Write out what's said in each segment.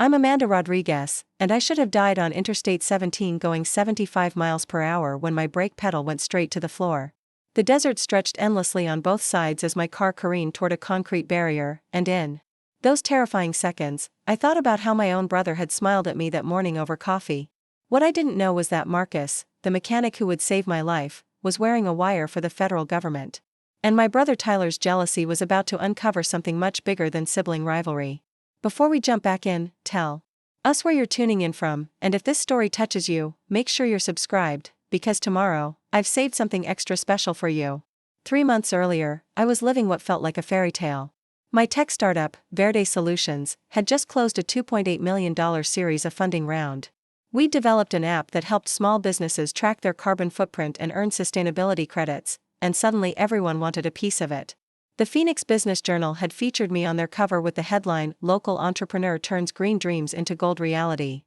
I'm Amanda Rodriguez, and I should have died on Interstate 17 going 75 miles per hour when my brake pedal went straight to the floor. The desert stretched endlessly on both sides as my car careened toward a concrete barrier, and in those terrifying seconds, I thought about how my own brother had smiled at me that morning over coffee. What I didn't know was that Marcus, the mechanic who would save my life, was wearing a wire for the federal government. And my brother Tyler's jealousy was about to uncover something much bigger than sibling rivalry. Before we jump back in, tell us where you're tuning in from, and if this story touches you, make sure you're subscribed, because tomorrow, I've saved something extra special for you. 3 months earlier, I was living what felt like a fairy tale. My tech startup, Verde Solutions, had just closed a $2.8 million series of funding round. We developed an app that helped small businesses track their carbon footprint and earn sustainability credits, and suddenly everyone wanted a piece of it. The Phoenix Business Journal had featured me on their cover with the headline, "Local Entrepreneur Turns Green Dreams into Gold Reality."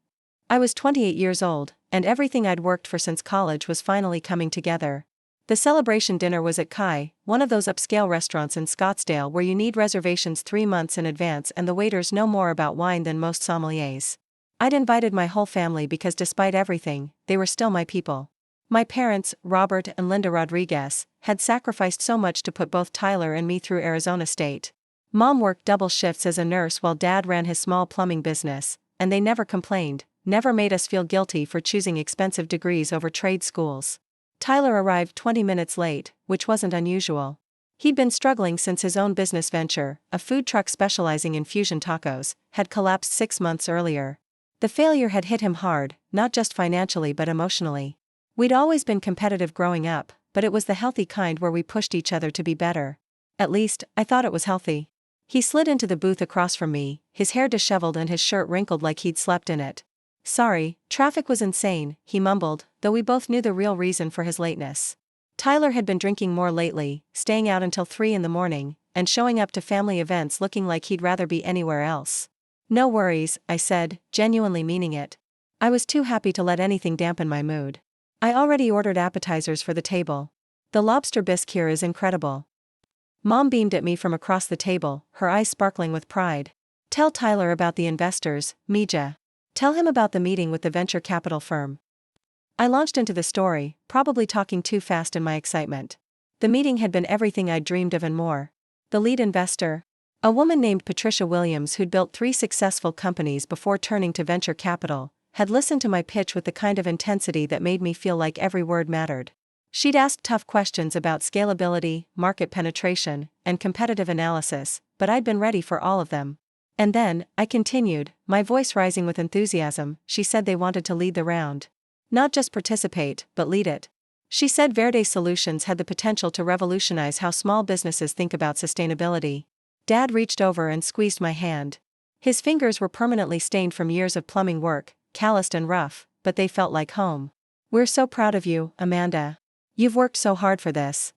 I was 28 years old, and everything I'd worked for since college was finally coming together. The celebration dinner was at Kai, one of those upscale restaurants in Scottsdale where you need reservations 3 months in advance and the waiters know more about wine than most sommeliers. I'd invited my whole family because despite everything, they were still my people. My parents, Robert and Linda Rodriguez, had sacrificed so much to put both Tyler and me through Arizona State. Mom worked double shifts as a nurse while Dad ran his small plumbing business, and they never complained, never made us feel guilty for choosing expensive degrees over trade schools. Tyler arrived 20 minutes late, which wasn't unusual. He'd been struggling since his own business venture, a food truck specializing in fusion tacos, had collapsed 6 months earlier. The failure had hit him hard, not just financially but emotionally. We'd always been competitive growing up, but it was the healthy kind where we pushed each other to be better. At least, I thought it was healthy. He slid into the booth across from me, his hair disheveled and his shirt wrinkled like he'd slept in it. "Sorry, traffic was insane," he mumbled, though we both knew the real reason for his lateness. Tyler had been drinking more lately, staying out until 3 in the morning, and showing up to family events looking like he'd rather be anywhere else. "No worries," I said, genuinely meaning it. I was too happy to let anything dampen my mood. I already ordered appetizers for the table. The lobster bisque here is incredible. Mom beamed at me from across the table, her eyes sparkling with pride. "Tell Tyler about the investors, Mija. Tell him about the meeting with the venture capital firm." I launched into the story, probably talking too fast in my excitement. The meeting had been everything I'd dreamed of and more. The lead investor, a woman named Patricia Williams who'd built 3 successful companies before turning to venture capital, had listened to my pitch with the kind of intensity that made me feel like every word mattered. She'd asked tough questions about scalability, market penetration, and competitive analysis, but I'd been ready for all of them. And then, I continued, my voice rising with enthusiasm. She said they wanted to lead the round. Not just participate, but lead it. She said Verde Solutions had the potential to revolutionize how small businesses think about sustainability. Dad reached over and squeezed my hand. His fingers were permanently stained from years of plumbing work, calloused and rough, but they felt like home. "We're so proud of you, Amanda. You've worked so hard for this."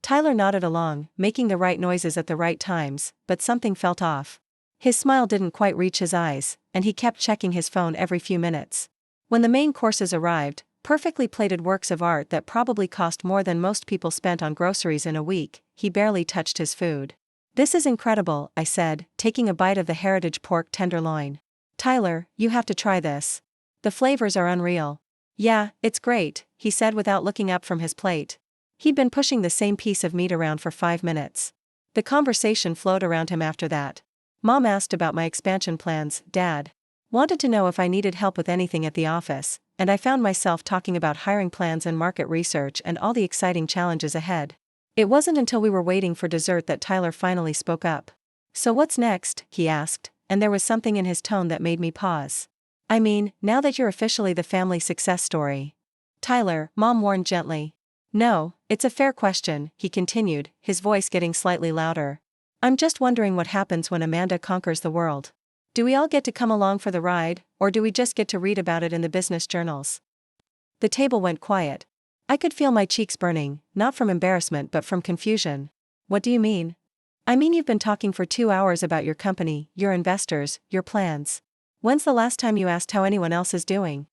Tyler nodded along, making the right noises at the right times, but something felt off. His smile didn't quite reach his eyes, and he kept checking his phone every few minutes. When the main courses arrived, perfectly plated works of art that probably cost more than most people spent on groceries in a week, he barely touched his food. "This is incredible," I said, taking a bite of the heritage pork tenderloin. "Tyler, you have to try this. The flavors are unreal." "Yeah, it's great," he said without looking up from his plate. He'd been pushing the same piece of meat around for 5 minutes. The conversation flowed around him after that. Mom asked about my expansion plans, Dad wanted to know if I needed help with anything at the office, and I found myself talking about hiring plans and market research and all the exciting challenges ahead. It wasn't until we were waiting for dessert that Tyler finally spoke up. "So what's next?" he asked, and there was something in his tone that made me pause. "I mean, now that you're officially the family success story." "Tyler," Mom warned gently. "No, it's a fair question," he continued, his voice getting slightly louder. "I'm just wondering what happens when Amanda conquers the world. Do we all get to come along for the ride, or do we just get to read about it in the business journals?" The table went quiet. I could feel my cheeks burning, not from embarrassment but from confusion. "What do you mean?" "I mean you've been talking for 2 hours about your company, your investors, your plans. When's the last time you asked how anyone else is doing?"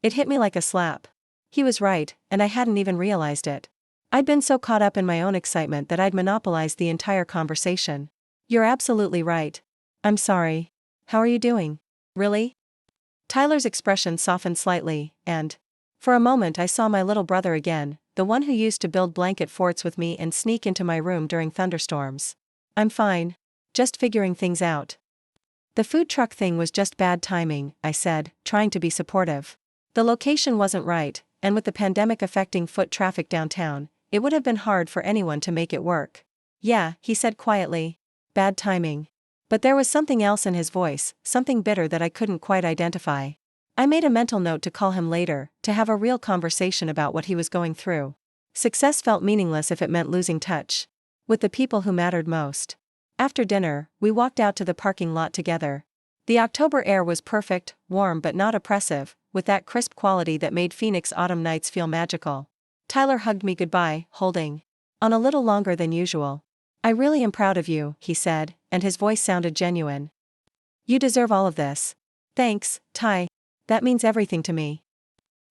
It hit me like a slap. He was right, and I hadn't even realized it. I'd been so caught up in my own excitement that I'd monopolized the entire conversation. "You're absolutely right. I'm sorry. How are you doing?" Really? Tyler's expression softened slightly, and for a moment I saw my little brother again, the one who used to build blanket forts with me and sneak into my room during thunderstorms. I'm fine. Just figuring things out. The food truck thing was just bad timing, I said, trying to be supportive. The location wasn't right, and with the pandemic affecting foot traffic downtown, it would have been hard for anyone to make it work. Yeah, he said quietly. Bad timing. But there was something else in his voice, something bitter that I couldn't quite identify. I made a mental note to call him later, to have a real conversation about what he was going through. Success felt meaningless if it meant losing touch with the people who mattered most. After dinner, we walked out to the parking lot together. The October air was perfect, warm but not oppressive, with that crisp quality that made Phoenix autumn nights feel magical. Tyler hugged me goodbye, holding on a little longer than usual. I really am proud of you, he said, and his voice sounded genuine. You deserve all of this. Thanks, Ty. That means everything to me.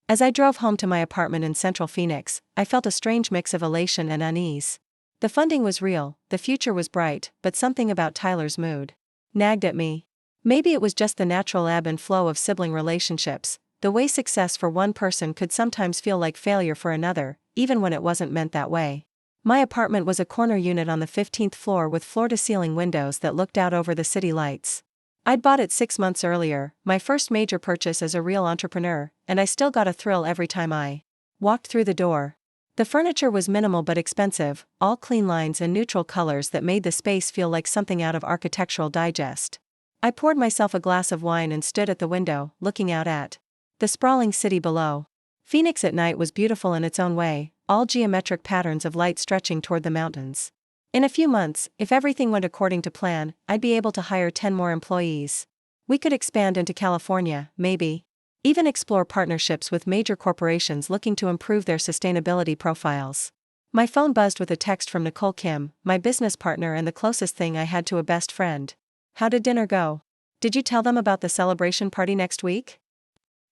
As I drove home to my apartment in central Phoenix, I felt a strange mix of elation and unease. The funding was real, the future was bright, but something about Tyler's mood nagged at me. Maybe it was just the natural ebb and flow of sibling relationships, the way success for one person could sometimes feel like failure for another, even when it wasn't meant that way. My apartment was a corner unit on the 15th floor with floor-to-ceiling windows that looked out over the city lights. I'd bought it 6 months earlier, my first major purchase as a real entrepreneur, and I still got a thrill every time I walked through the door. The furniture was minimal but expensive, all clean lines and neutral colors that made the space feel like something out of Architectural Digest. I poured myself a glass of wine and stood at the window, looking out at the sprawling city below. Phoenix at night was beautiful in its own way, all geometric patterns of light stretching toward the mountains. In a few months, if everything went according to plan, I'd be able to hire 10 more employees. We could expand into California, maybe. Even explore partnerships with major corporations looking to improve their sustainability profiles. My phone buzzed with a text from Nicole Kim, my business partner and the closest thing I had to a best friend. How did dinner go? Did you tell them about the celebration party next week?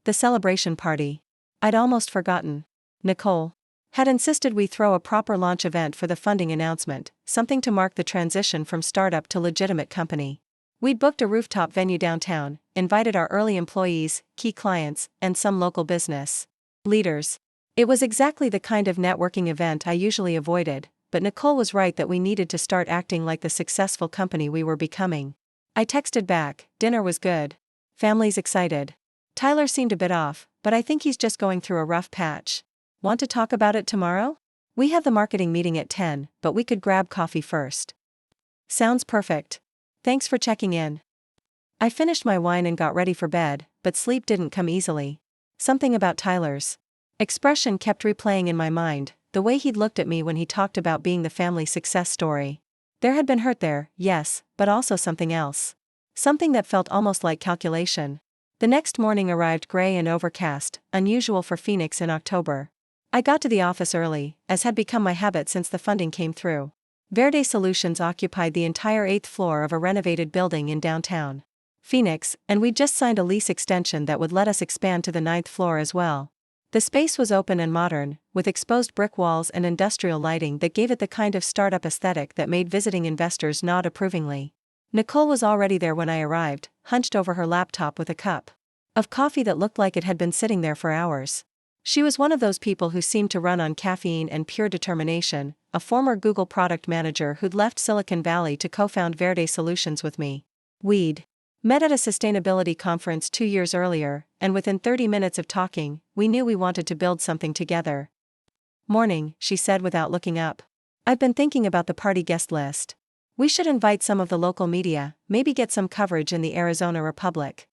The celebration party. I'd almost forgotten. Nicole had insisted we throw a proper launch event for the funding announcement, something to mark the transition from startup to legitimate company. We'd booked a rooftop venue downtown, invited our early employees, key clients, and some local business leaders. It was exactly the kind of networking event I usually avoided, but Nicole was right that we needed to start acting like the successful company we were becoming. I texted back, dinner was good. Family's excited. Tyler seemed a bit off, but I think he's just going through a rough patch. Want to talk about it tomorrow? We have the marketing meeting at 10, but we could grab coffee first. Sounds perfect. Thanks for checking in. I finished my wine and got ready for bed, but sleep didn't come easily. Something about Tyler's expression kept replaying in my mind, the way he'd looked at me when he talked about being the family success story. There had been hurt there, yes, but also something else. Something that felt almost like calculation. The next morning arrived gray and overcast, unusual for Phoenix in October. I got to the office early, as had become my habit since the funding came through. Verde Solutions occupied the entire 8th floor of a renovated building in downtown Phoenix, and we'd just signed a lease extension that would let us expand to the 9th floor as well. The space was open and modern, with exposed brick walls and industrial lighting that gave it the kind of startup aesthetic that made visiting investors nod approvingly. Nicole was already there when I arrived, hunched over her laptop with a cup of coffee that looked like it had been sitting there for hours. She was one of those people who seemed to run on caffeine and pure determination, a former Google product manager who'd left Silicon Valley to co-found Verde Solutions with me. We'd met at a sustainability conference 2 years earlier, and within 30 minutes of talking, we knew we wanted to build something together. Morning, she said without looking up. I've been thinking about the party guest list. We should invite some of the local media, maybe get some coverage in the Arizona Republic.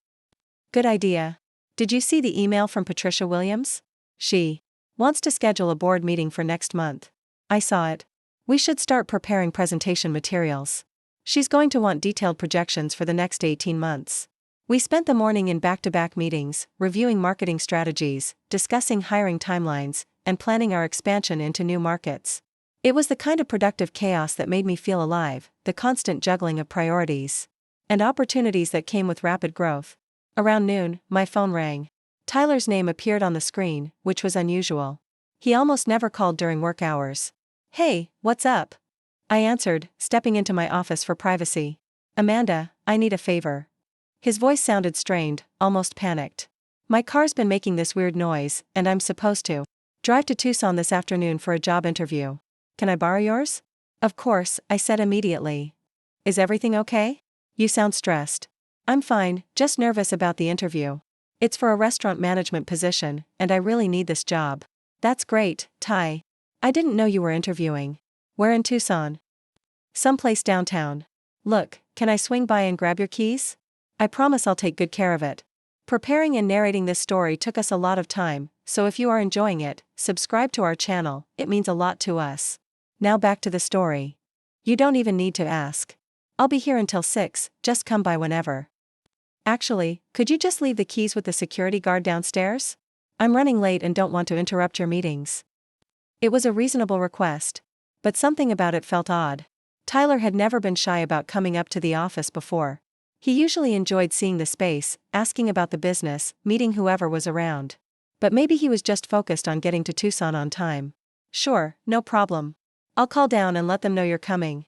Good idea. Did you see the email from Patricia Williams? She wants to schedule a board meeting for next month. I saw it. We should start preparing presentation materials. She's going to want detailed projections for the next 18 months. We spent the morning in back-to-back meetings, reviewing marketing strategies, discussing hiring timelines, and planning our expansion into new markets. It was the kind of productive chaos that made me feel alive, the constant juggling of priorities and opportunities that came with rapid growth. Around noon, my phone rang. Tyler's name appeared on the screen, which was unusual. He almost never called during work hours. Hey, what's up? I answered, stepping into my office for privacy. Amanda, I need a favor. His voice sounded strained, almost panicked. My car's been making this weird noise, and I'm supposed to drive to Tucson this afternoon for a job interview. Can I borrow yours? Of course, I said immediately. Is everything okay? You sound stressed. I'm fine, just nervous about the interview. It's for a restaurant management position, and I really need this job. That's great, Ty. I didn't know you were interviewing. Where in Tucson? Someplace downtown. Look, can I swing by and grab your keys? I promise I'll take good care of it. Preparing and narrating this story took us a lot of time, so if you are enjoying it, subscribe to our channel, it means a lot to us. Now back to the story. You don't even need to ask. I'll be here until 6, just come by whenever. Actually, could you just leave the keys with the security guard downstairs? I'm running late and don't want to interrupt your meetings. It was a reasonable request. But something about it felt odd. Tyler had never been shy about coming up to the office before. He usually enjoyed seeing the space, asking about the business, meeting whoever was around. But maybe he was just focused on getting to Tucson on time. Sure, no problem. I'll call down and let them know you're coming.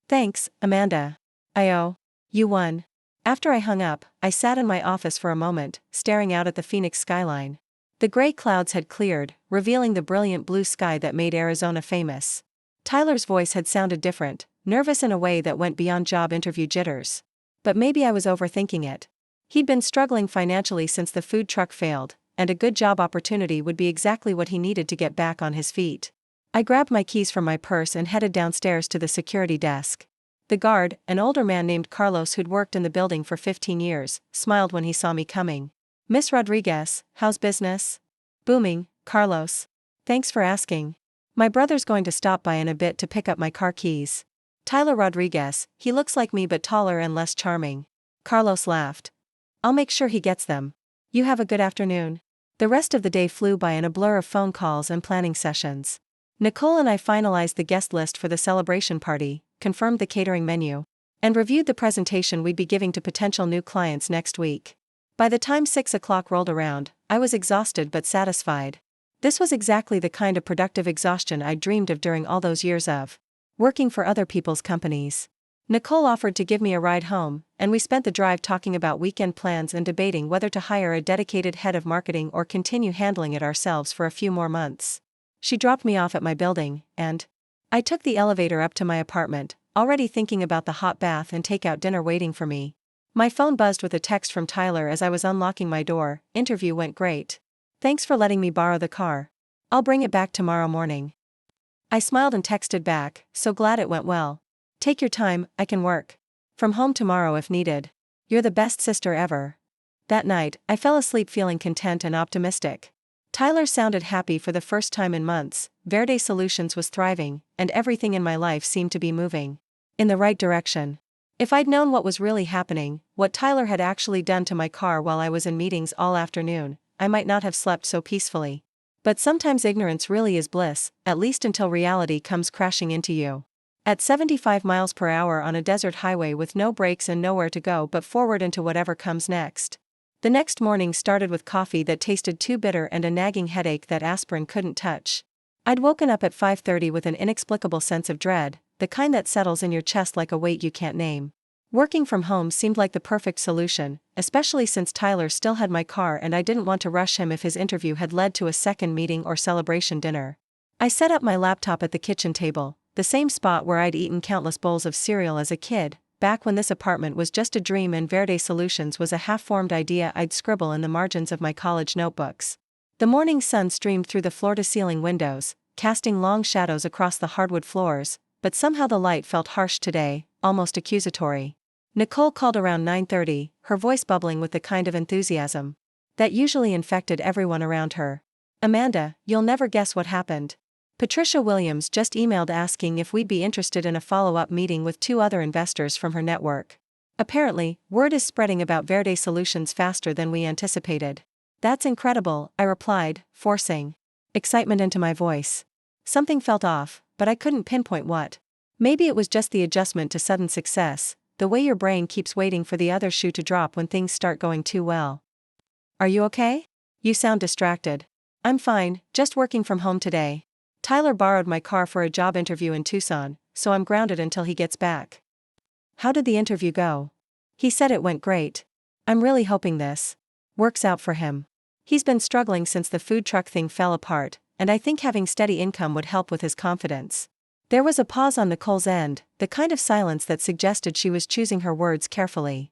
Thanks, Amanda. You won. After I hung up, I sat in my office for a moment, staring out at the Phoenix skyline. The gray clouds had cleared, revealing the brilliant blue sky that made Arizona famous. Tyler's voice had sounded different, nervous in a way that went beyond job interview jitters. But maybe I was overthinking it. He'd been struggling financially since the food truck failed, and a good job opportunity would be exactly what he needed to get back on his feet. I grabbed my keys from my purse and headed downstairs to the security desk. The guard, an older man named Carlos who'd worked in the building for 15 years, smiled when he saw me coming. Miss Rodriguez, how's business? Booming, Carlos. Thanks for asking. My brother's going to stop by in a bit to pick up my car keys. Tyler Rodriguez, he looks like me but taller and less charming. Carlos laughed. I'll make sure he gets them. You have a good afternoon. The rest of the day flew by in a blur of phone calls and planning sessions. Nicole and I finalized the guest list for the celebration party, confirmed the catering menu, and reviewed the presentation we'd be giving to potential new clients next week. By the time 6 o'clock rolled around, I was exhausted but satisfied. This was exactly the kind of productive exhaustion I'd dreamed of during all those years of working for other people's companies. Nicole offered to give me a ride home, and we spent the drive talking about weekend plans and debating whether to hire a dedicated head of marketing or continue handling it ourselves for a few more months. She dropped me off at my building, and I took the elevator up to my apartment, already thinking about the hot bath and takeout dinner waiting for me. My phone buzzed with a text from Tyler as I was unlocking my door. Interview went great. Thanks for letting me borrow the car. I'll bring it back tomorrow morning. I smiled and texted back, so glad it went well. Take your time, I can work from home tomorrow if needed. You're the best sister ever. That night, I fell asleep feeling content and optimistic. Tyler sounded happy for the first time in months, Verde Solutions was thriving, and everything in my life seemed to be moving in the right direction. If I'd known what was really happening, what Tyler had actually done to my car while I was in meetings all afternoon, I might not have slept so peacefully. But sometimes ignorance really is bliss, at least until reality comes crashing into you. At 75 miles per hour on a desert highway with no brakes and nowhere to go but forward into whatever comes next. The next morning started with coffee that tasted too bitter and a nagging headache that aspirin couldn't touch. I'd woken up at 5:30 with an inexplicable sense of dread, the kind that settles in your chest like a weight you can't name. Working from home seemed like the perfect solution, especially since Tyler still had my car and I didn't want to rush him if his interview had led to a second meeting or celebration dinner. I set up my laptop at the kitchen table, the same spot where I'd eaten countless bowls of cereal as a kid, back when this apartment was just a dream and Verde Solutions was a half-formed idea I'd scribble in the margins of my college notebooks. The morning sun streamed through the floor-to-ceiling windows, casting long shadows across the hardwood floors, but somehow the light felt harsh today, almost accusatory. Nicole called around 9:30, her voice bubbling with the kind of enthusiasm that usually infected everyone around her. Amanda, you'll never guess what happened. Patricia Williams just emailed asking if we'd be interested in a follow-up meeting with 2 other investors from her network. Apparently, word is spreading about Verde Solutions faster than we anticipated. That's incredible, I replied, forcing excitement into my voice. Something felt off, but I couldn't pinpoint what. Maybe it was just the adjustment to sudden success, the way your brain keeps waiting for the other shoe to drop when things start going too well. Are you okay? You sound distracted. I'm fine, just working from home today. Tyler borrowed my car for a job interview in Tucson, so I'm grounded until he gets back. How did the interview go? He said it went great. I'm really hoping this works out for him. He's been struggling since the food truck thing fell apart, and I think having steady income would help with his confidence. There was a pause on Nicole's end, the kind of silence that suggested she was choosing her words carefully.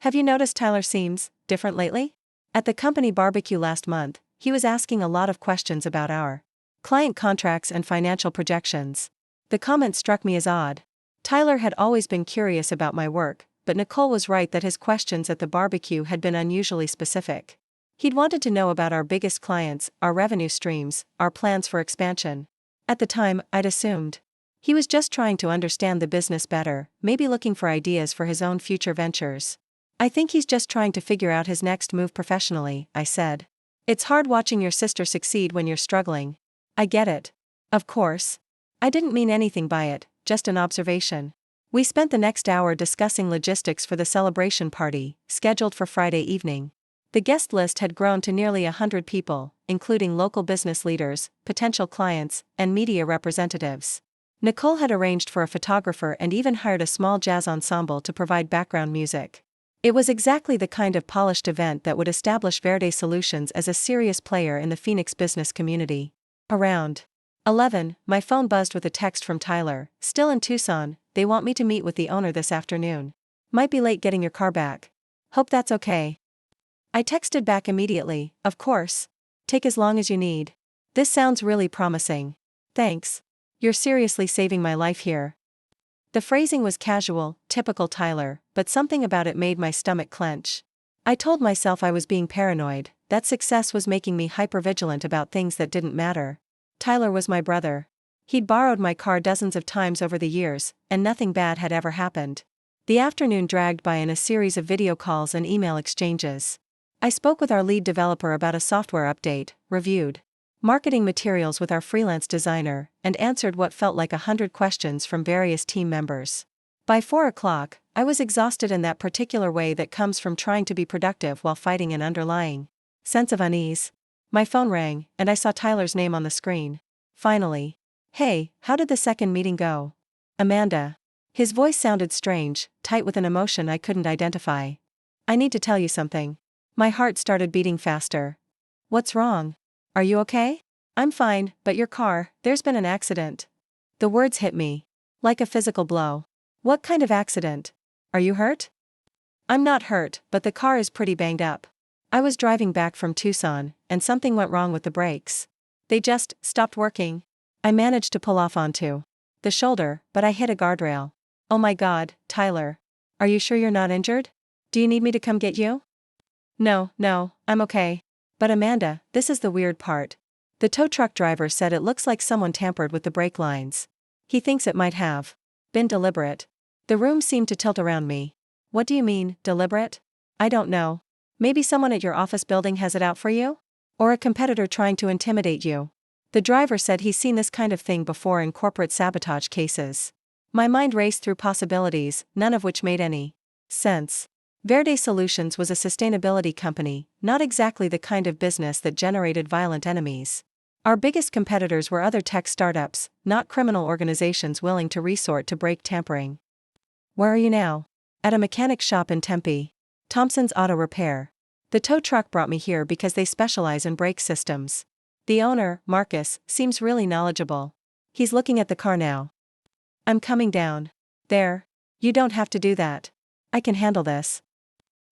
Have you noticed Tyler seems different lately? At the company barbecue last month, he was asking a lot of questions about our client contracts and financial projections. The comment struck me as odd. Tyler had always been curious about my work, but Nicole was right that his questions at the barbecue had been unusually specific. He'd wanted to know about our biggest clients, our revenue streams, our plans for expansion. At the time, I'd assumed he was just trying to understand the business better, maybe looking for ideas for his own future ventures. I think he's just trying to figure out his next move professionally, I said. It's hard watching your sister succeed when you're struggling. I get it. Of course. I didn't mean anything by it, just an observation. We spent the next hour discussing logistics for the celebration party, scheduled for Friday evening. The guest list had grown to nearly 100 people, including local business leaders, potential clients, and media representatives. Nicole had arranged for a photographer and even hired a small jazz ensemble to provide background music. It was exactly the kind of polished event that would establish Verde Solutions as a serious player in the Phoenix business community. Around 11, my phone buzzed with a text from Tyler, still in Tucson. They want me to meet with the owner this afternoon. Might be late getting your car back. Hope that's okay. I texted back immediately, of course. Take as long as you need. This sounds really promising. Thanks. You're seriously saving my life here. The phrasing was casual, typical Tyler, but something about it made my stomach clench. I told myself I was being paranoid, that success was making me hypervigilant about things that didn't matter. Tyler was my brother. He'd borrowed my car dozens of times over the years, and nothing bad had ever happened. The afternoon dragged by in a series of video calls and email exchanges. I spoke with our lead developer about a software update, reviewed marketing materials with our freelance designer, and answered what felt like 100 questions from various team members. By 4 o'clock, I was exhausted in that particular way that comes from trying to be productive while fighting an underlying sense of unease. My phone rang, and I saw Tyler's name on the screen. Finally. Hey, how did the second meeting go? Amanda. His voice sounded strange, tight with an emotion I couldn't identify. I need to tell you something. My heart started beating faster. What's wrong? Are you okay? I'm fine, but your car, there's been an accident. The words hit me like a physical blow. What kind of accident? Are you hurt? I'm not hurt, but the car is pretty banged up. I was driving back from Tucson, and something went wrong with the brakes. They just stopped working. I managed to pull off onto the shoulder, but I hit a guardrail. Oh my God, Tyler. Are you sure you're not injured? Do you need me to come get you? No, I'm okay. But Amanda, this is the weird part. The tow truck driver said it looks like someone tampered with the brake lines. He thinks it might have been deliberate. The room seemed to tilt around me. What do you mean, deliberate? I don't know. Maybe someone at your office building has it out for you? Or a competitor trying to intimidate you? The driver said he's seen this kind of thing before in corporate sabotage cases. My mind raced through possibilities, none of which made any sense. Verde Solutions was a sustainability company, not exactly the kind of business that generated violent enemies. Our biggest competitors were other tech startups, not criminal organizations willing to resort to brake tampering. Where are you now? At a mechanic shop in Tempe. Thompson's Auto Repair. The tow truck brought me here because they specialize in brake systems. The owner, Marcus, seems really knowledgeable. He's looking at the car now. I'm coming down. There. You don't have to do that. I can handle this.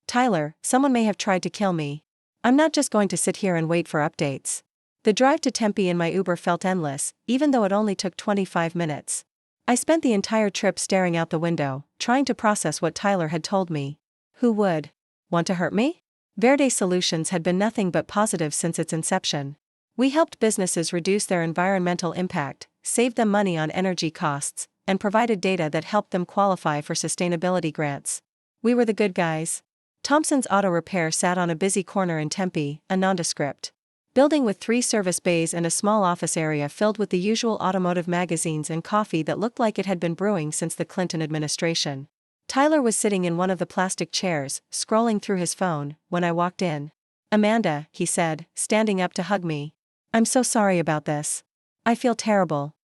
Tyler, someone may have tried to kill me. I'm not just going to sit here and wait for updates. The drive to Tempe in my Uber felt endless, even though it only took 25 minutes. I spent the entire trip staring out the window, trying to process what Tyler had told me. Who would want to hurt me? Verde Solutions had been nothing but positive since its inception. We helped businesses reduce their environmental impact, saved them money on energy costs, and provided data that helped them qualify for sustainability grants. We were the good guys. Thompson's Auto Repair sat on a busy corner in Tempe, a nondescript building with 3 service bays and a small office area filled with the usual automotive magazines and coffee that looked like it had been brewing since the Clinton administration. Tyler was sitting in one of the plastic chairs, scrolling through his phone, when I walked in. Amanda, he said, standing up to hug me. I'm so sorry about this. I feel terrible.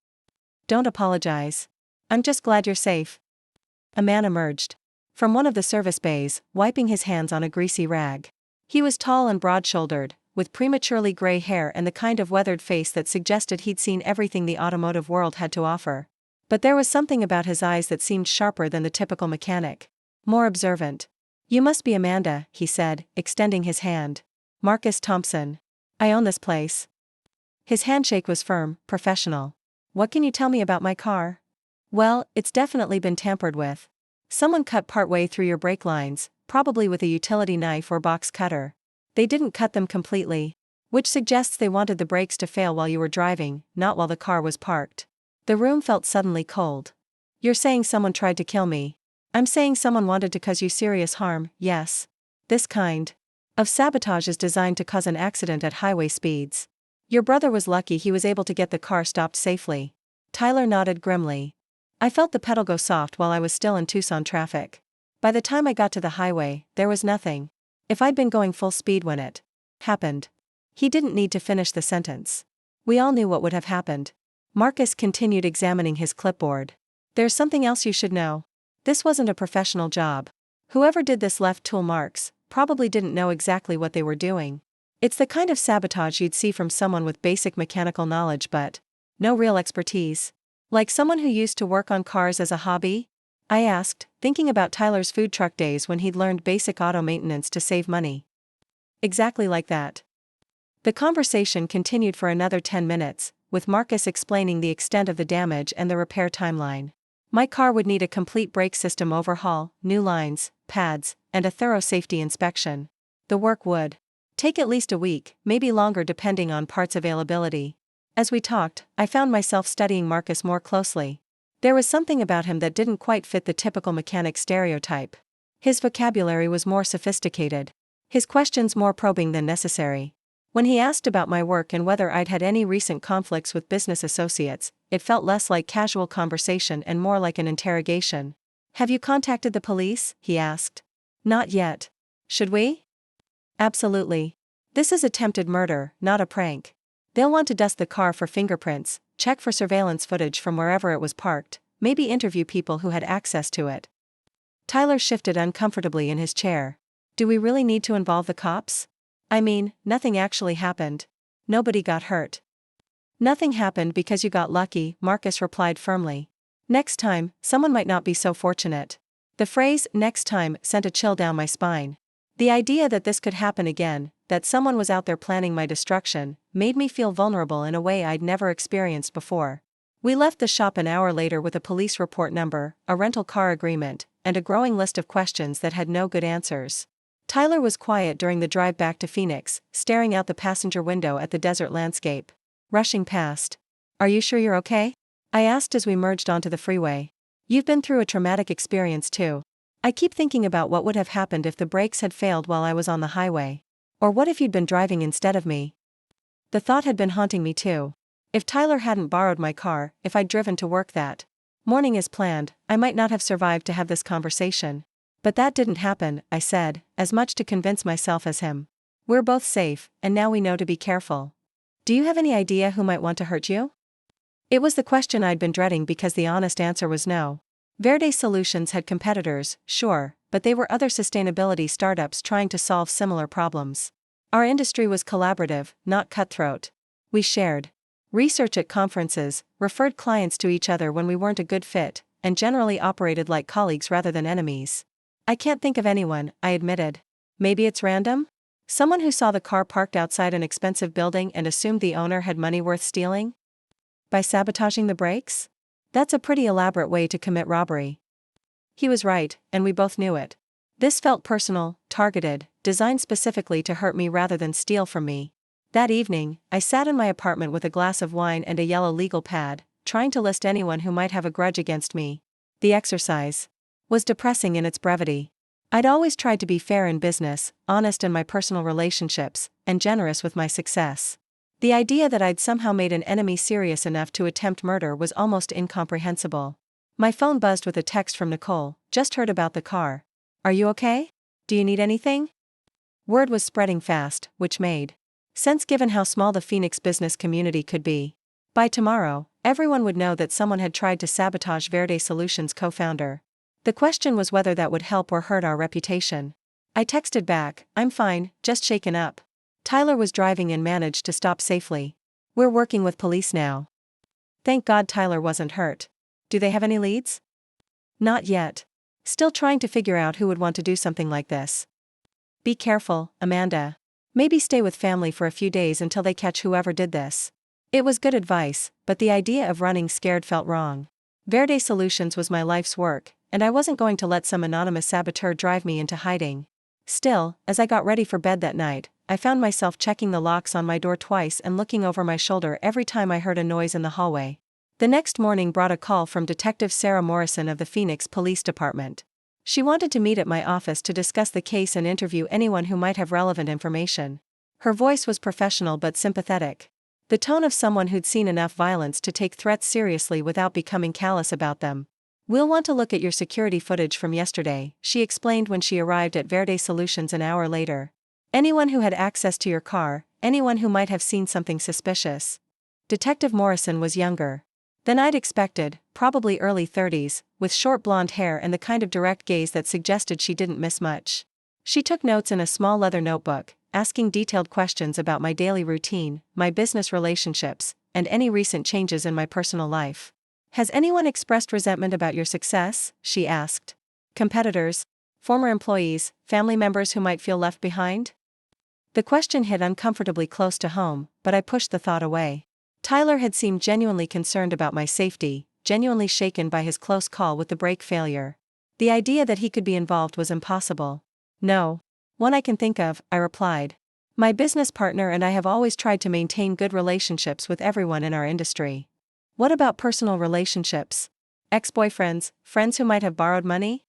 Don't apologize. I'm just glad you're safe. A man emerged from one of the service bays, wiping his hands on a greasy rag. He was tall and broad-shouldered, with prematurely gray hair and the kind of weathered face that suggested he'd seen everything the automotive world had to offer. But there was something about his eyes that seemed sharper than the typical mechanic. More observant. "You must be Amanda," he said, extending his hand. "Marcus Thompson. I own this place." His handshake was firm, professional. "What can you tell me about my car?" "Well, it's definitely been tampered with. Someone cut partway through your brake lines, probably with a utility knife or box cutter. They didn't cut them completely, which suggests they wanted the brakes to fail while you were driving, not while the car was parked." The room felt suddenly cold. "You're saying someone tried to kill me?" "I'm saying someone wanted to cause you serious harm, yes. This kind of sabotage is designed to cause an accident at highway speeds. Your brother was lucky he was able to get the car stopped safely." Tyler nodded grimly. "I felt the pedal go soft while I was still in Tucson traffic. By the time I got to the highway, there was nothing. If I'd been going full speed when it happened." He didn't need to finish the sentence. We all knew what would have happened. Marcus continued examining his clipboard. "There's something else you should know. This wasn't a professional job. Whoever did this left tool marks, probably didn't know exactly what they were doing. It's the kind of sabotage you'd see from someone with basic mechanical knowledge but no real expertise. Like someone who used to work on cars as a hobby?" I asked, thinking about Tyler's food truck days when he'd learned basic auto maintenance to save money. "Exactly like that." The conversation continued for another 10 minutes, with Marcus explaining the extent of the damage and the repair timeline. My car would need a complete brake system overhaul, new lines, pads, and a thorough safety inspection. The work would take at least a week, maybe longer depending on parts availability. As we talked, I found myself studying Marcus more closely. There was something about him that didn't quite fit the typical mechanic stereotype. His vocabulary was more sophisticated. His questions more probing than necessary. When he asked about my work and whether I'd had any recent conflicts with business associates, it felt less like casual conversation and more like an interrogation. "Have you contacted the police?" he asked. "Not yet. Should we?" "Absolutely. This is attempted murder, not a prank. They'll want to dust the car for fingerprints, check for surveillance footage from wherever it was parked, maybe interview people who had access to it." Tyler shifted uncomfortably in his chair. "Do we really need to involve the cops? I mean, nothing actually happened. Nobody got hurt." "Nothing happened because you got lucky," Marcus replied firmly. "Next time, someone might not be so fortunate." The phrase, "next time," sent a chill down my spine. The idea that this could happen again, that someone was out there planning my destruction, made me feel vulnerable in a way I'd never experienced before. We left the shop an hour later with a police report number, a rental car agreement, and a growing list of questions that had no good answers. Tyler was quiet during the drive back to Phoenix, staring out the passenger window at the desert landscape. Rushing past. "Are you sure you're okay?" I asked as we merged onto the freeway. "You've been through a traumatic experience too. I keep thinking about what would have happened if the brakes had failed while I was on the highway. Or what if you'd been driving instead of me?" The thought had been haunting me too. If Tyler hadn't borrowed my car, if I'd driven to work that morning as planned, I might not have survived to have this conversation. "But that didn't happen," I said, as much to convince myself as him. "We're both safe, and now we know to be careful. Do you have any idea who might want to hurt you?" It was the question I'd been dreading because the honest answer was no. Verde Solutions had competitors, sure, but they were other sustainability startups trying to solve similar problems. Our industry was collaborative, not cutthroat. We shared research at conferences, referred clients to each other when we weren't a good fit, and generally operated like colleagues rather than enemies. "I can't think of anyone," I admitted. "Maybe it's random? Someone who saw the car parked outside an expensive building and assumed the owner had money worth stealing? By sabotaging the brakes? That's a pretty elaborate way to commit robbery." He was right, and we both knew it. This felt personal, targeted, designed specifically to hurt me rather than steal from me. That evening, I sat in my apartment with a glass of wine and a yellow legal pad, trying to list anyone who might have a grudge against me. The exercise was depressing in its brevity. I'd always tried to be fair in business, honest in my personal relationships, and generous with my success. The idea that I'd somehow made an enemy serious enough to attempt murder was almost incomprehensible. My phone buzzed with a text from Nicole. "Just heard about the car. Are you okay? Do you need anything?" Word was spreading fast, which made sense given how small the Phoenix business community could be. By tomorrow, everyone would know that someone had tried to sabotage Verde Solutions co-founder. The question was whether that would help or hurt our reputation. I texted back, "I'm fine, just shaken up." Tyler was driving and managed to stop safely. "We're working with police now." Thank God Tyler wasn't hurt. Do they have any leads? Not yet. Still trying to figure out who would want to do something like this. Be careful, Amanda. Maybe stay with family for a few days until they catch whoever did this. It was good advice, but the idea of running scared felt wrong. Verde Solutions was my life's work, and I wasn't going to let some anonymous saboteur drive me into hiding. Still, as I got ready for bed that night, I found myself checking the locks on my door twice and looking over my shoulder every time I heard a noise in the hallway. The next morning brought a call from Detective Sarah Morrison of the Phoenix Police Department. She wanted to meet at my office to discuss the case and interview anyone who might have relevant information. Her voice was professional but sympathetic. The tone of someone who'd seen enough violence to take threats seriously without becoming callous about them. "We'll want to look at your security footage from yesterday," she explained when she arrived at Verde Solutions an hour later. "Anyone who had access to your car, anyone who might have seen something suspicious." Detective Morrison was younger than I'd expected, probably early 30s, with short blonde hair and the kind of direct gaze that suggested she didn't miss much. She took notes in a small leather notebook, asking detailed questions about my daily routine, my business relationships, and any recent changes in my personal life. "Has anyone expressed resentment about your success?" she asked. "Competitors? Former employees? Family members who might feel left behind?" The question hit uncomfortably close to home, but I pushed the thought away. Tyler had seemed genuinely concerned about my safety, genuinely shaken by his close call with the brake failure. The idea that he could be involved was impossible. "No one I can think of," I replied. "My business partner and I have always tried to maintain good relationships with everyone in our industry." "What about personal relationships? Ex-boyfriends, friends who might have borrowed money?"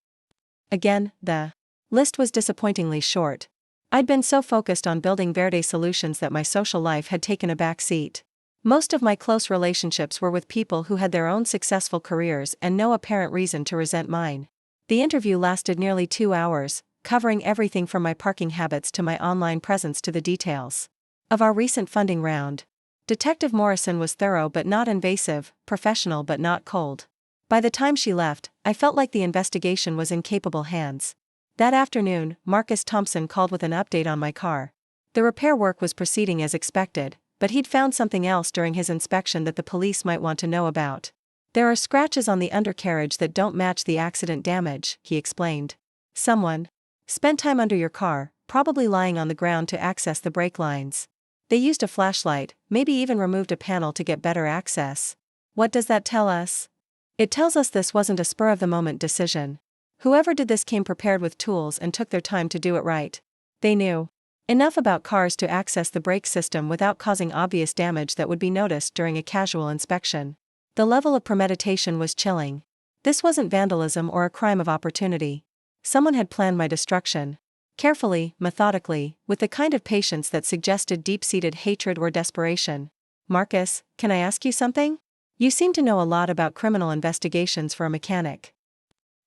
Again, the list was disappointingly short. I'd been so focused on building Verde Solutions that my social life had taken a back seat. Most of my close relationships were with people who had their own successful careers and no apparent reason to resent mine. The interview lasted nearly 2 hours, covering everything from my parking habits to my online presence to the details of our recent funding round. Detective Morrison was thorough but not invasive, professional but not cold. By the time she left, I felt like the investigation was in capable hands. That afternoon, Marcus Thompson called with an update on my car. The repair work was proceeding as expected, but he'd found something else during his inspection that the police might want to know about. "There are scratches on the undercarriage that don't match the accident damage," he explained. "Someone spent time under your car, probably lying on the ground to access the brake lines. They used a flashlight, maybe even removed a panel to get better access." What does that tell us? It tells us this wasn't a spur-of-the-moment decision. Whoever did this came prepared with tools and took their time to do it right. They knew enough about cars to access the brake system without causing obvious damage that would be noticed during a casual inspection. The level of premeditation was chilling. This wasn't vandalism or a crime of opportunity. Someone had planned my destruction. Carefully, methodically, with the kind of patience that suggested deep-seated hatred or desperation. "Marcus, can I ask you something? You seem to know a lot about criminal investigations for a mechanic."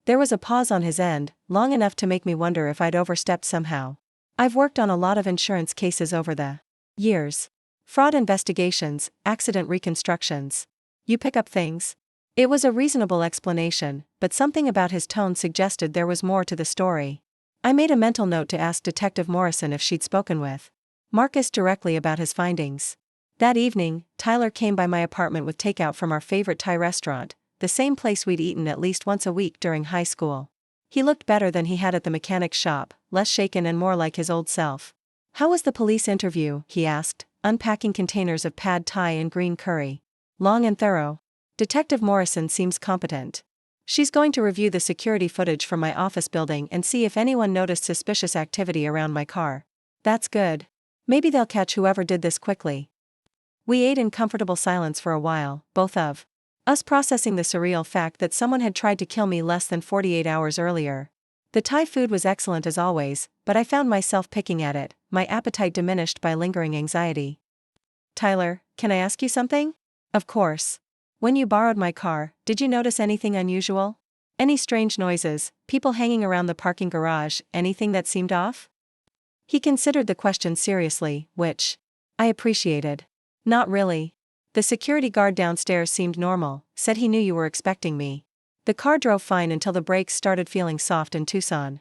There was a pause on his end, long enough to make me wonder if I'd overstepped somehow. "I've worked on a lot of insurance cases over the years. Fraud investigations, accident reconstructions. You pick up things?" It was a reasonable explanation, but something about his tone suggested there was more to the story. I made a mental note to ask Detective Morrison if she'd spoken with Marcus directly about his findings. That evening, Tyler came by my apartment with takeout from our favorite Thai restaurant, the same place we'd eaten at least once a week during high school. He looked better than he had at the mechanic's shop, less shaken and more like his old self. "How was the police interview?" he asked, unpacking containers of pad thai and green curry. "Long and thorough. Detective Morrison seems competent. She's going to review the security footage from my office building and see if anyone noticed suspicious activity around my car." "That's good. Maybe they'll catch whoever did this quickly." We ate in comfortable silence for a while, both of us processing the surreal fact that someone had tried to kill me less than 48 hours earlier. The Thai food was excellent as always, but I found myself picking at it, my appetite diminished by lingering anxiety. "Tyler, can I ask you something?" "Of course. When you borrowed my car, did you notice anything unusual? Any strange noises, people hanging around the parking garage, anything that seemed off?" He considered the question seriously, which I appreciated. "Not really. The security guard downstairs seemed normal, said he knew you were expecting me. The car drove fine until the brakes started feeling soft in Tucson.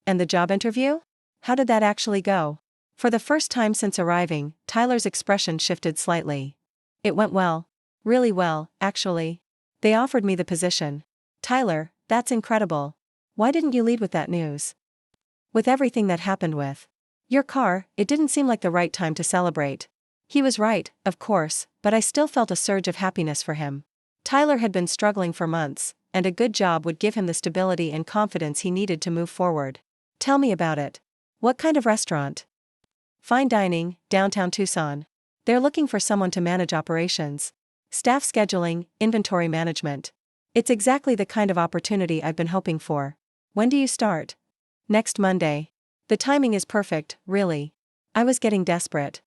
And the job interview? How did that actually go? For the first time since arriving, Tyler's expression shifted slightly. It went well. Really well, actually. They offered me the position. Tyler, that's incredible. Why didn't you lead with that news? With everything that happened with your car, it didn't seem like the right time to celebrate. He was right, of course, but I still felt a surge of happiness for him. Tyler had been struggling for months, and a good job would give him the stability and confidence he needed to move forward. Tell me about it. What kind of restaurant? Fine dining, downtown Tucson. They're looking for someone to manage operations, staff scheduling, inventory management. It's exactly the kind of opportunity I've been hoping for. When do you start? Next Monday. The timing is perfect, really. I was getting desperate.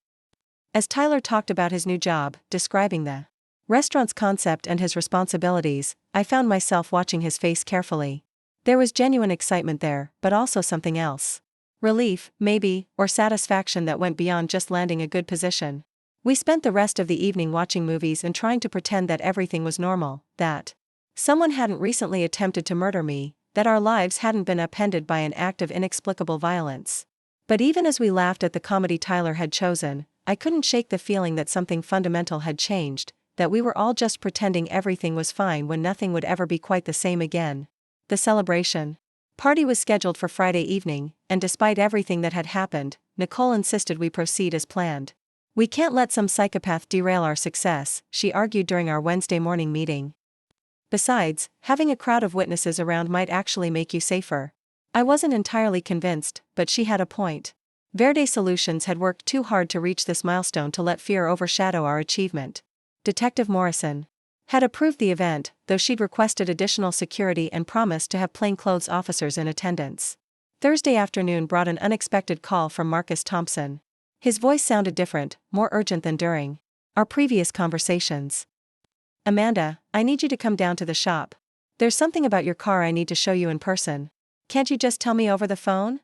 As Tyler talked about his new job, describing the restaurant's concept and his responsibilities, I found myself watching his face carefully. There was genuine excitement there, but also something else. Relief, maybe, or satisfaction that went beyond just landing a good position. We spent the rest of the evening watching movies and trying to pretend that everything was normal, that someone hadn't recently attempted to murder me, that our lives hadn't been upended by an act of inexplicable violence. But even as we laughed at the comedy Tyler had chosen, I couldn't shake the feeling that something fundamental had changed, that we were all just pretending everything was fine when nothing would ever be quite the same again. The celebration party was scheduled for Friday evening, and despite everything that had happened, Nicole insisted we proceed as planned. We can't let some psychopath derail our success, she argued during our Wednesday morning meeting. Besides, having a crowd of witnesses around might actually make you safer. I wasn't entirely convinced, but she had a point. Verde Solutions had worked too hard to reach this milestone to let fear overshadow our achievement. Detective Morrison had approved the event, though she'd requested additional security and promised to have plainclothes officers in attendance. Thursday afternoon brought an unexpected call from Marcus Thompson. His voice sounded different, more urgent than during our previous conversations. Amanda, I need you to come down to the shop. There's something about your car I need to show you in person. Can't you just tell me over the phone?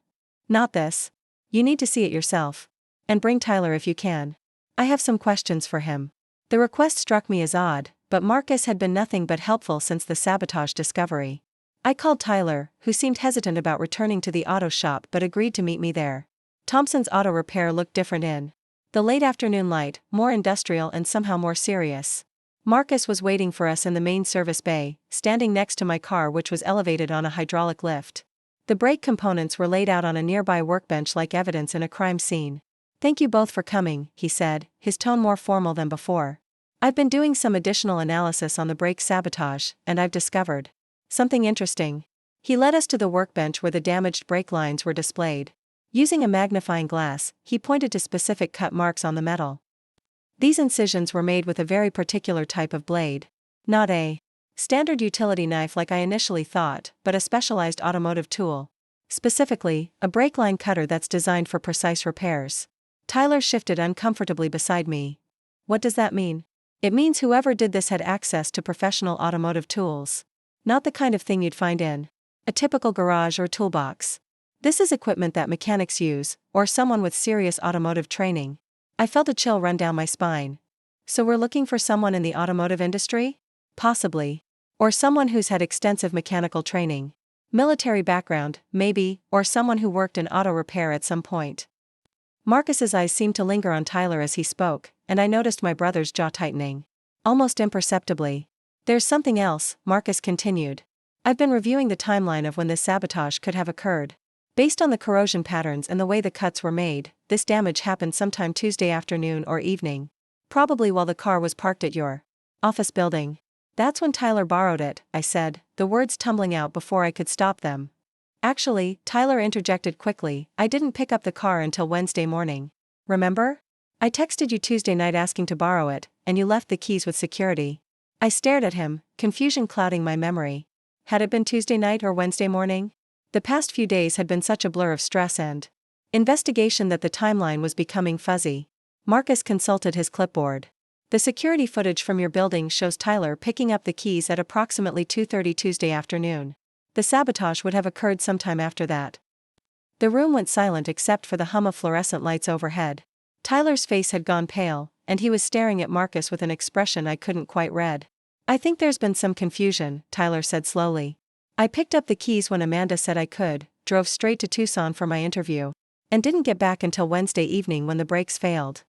Not this. You need to see it yourself. And bring Tyler if you can. I have some questions for him. The request struck me as odd, but Marcus had been nothing but helpful since the Sabotaged discovery. I called Tyler, who seemed hesitant about returning to the auto shop but agreed to meet me there. Thompson's auto repair looked different in the late afternoon light, more industrial and somehow more serious. Marcus was waiting for us in the main service bay, standing next to my car, which was elevated on a hydraulic lift. The brake components were laid out on a nearby workbench like evidence in a crime scene. Thank you both for coming, he said, his tone more formal than before. I've been doing some additional analysis on the brake sabotage, and I've discovered something interesting. He led us to the workbench where the damaged brake lines were displayed. Using a magnifying glass, he pointed to specific cut marks on the metal. These incisions were made with a very particular type of blade. Not a standard utility knife like I initially thought, but a specialized automotive tool. Specifically, a brake line cutter that's designed for precise repairs. Tyler shifted uncomfortably beside me. What does that mean? It means whoever did this had access to professional automotive tools. Not the kind of thing you'd find in a typical garage or toolbox. This is equipment that mechanics use, or someone with serious automotive training. I felt a chill run down my spine. So we're looking for someone in the automotive industry? Possibly. Or someone who's had extensive mechanical training. Military background, maybe, or someone who worked in auto repair at some point. Marcus's eyes seemed to linger on Tyler as he spoke, and I noticed my brother's jaw tightening. Almost imperceptibly. There's something else, Marcus continued. I've been reviewing the timeline of when this sabotage could have occurred. Based on the corrosion patterns and the way the cuts were made, this damage happened sometime Tuesday afternoon or evening. Probably while the car was parked at your office building. That's when Tyler borrowed it, I said, the words tumbling out before I could stop them. Actually, Tyler interjected quickly, I didn't pick up the car until Wednesday morning. Remember? I texted you Tuesday night asking to borrow it, and you left the keys with security. I stared at him, confusion clouding my memory. Had it been Tuesday night or Wednesday morning? The past few days had been such a blur of stress and investigation that the timeline was becoming fuzzy. Marcus consulted his clipboard. The security footage from your building shows Tyler picking up the keys at approximately 2:30 Tuesday afternoon. The sabotage would have occurred sometime after that. The room went silent except for the hum of fluorescent lights overhead. Tyler's face had gone pale, and he was staring at Marcus with an expression I couldn't quite read. I think there's been some confusion, Tyler said slowly. I picked up the keys when Amanda said I could, drove straight to Tucson for my interview, and didn't get back until Wednesday evening when the brakes failed.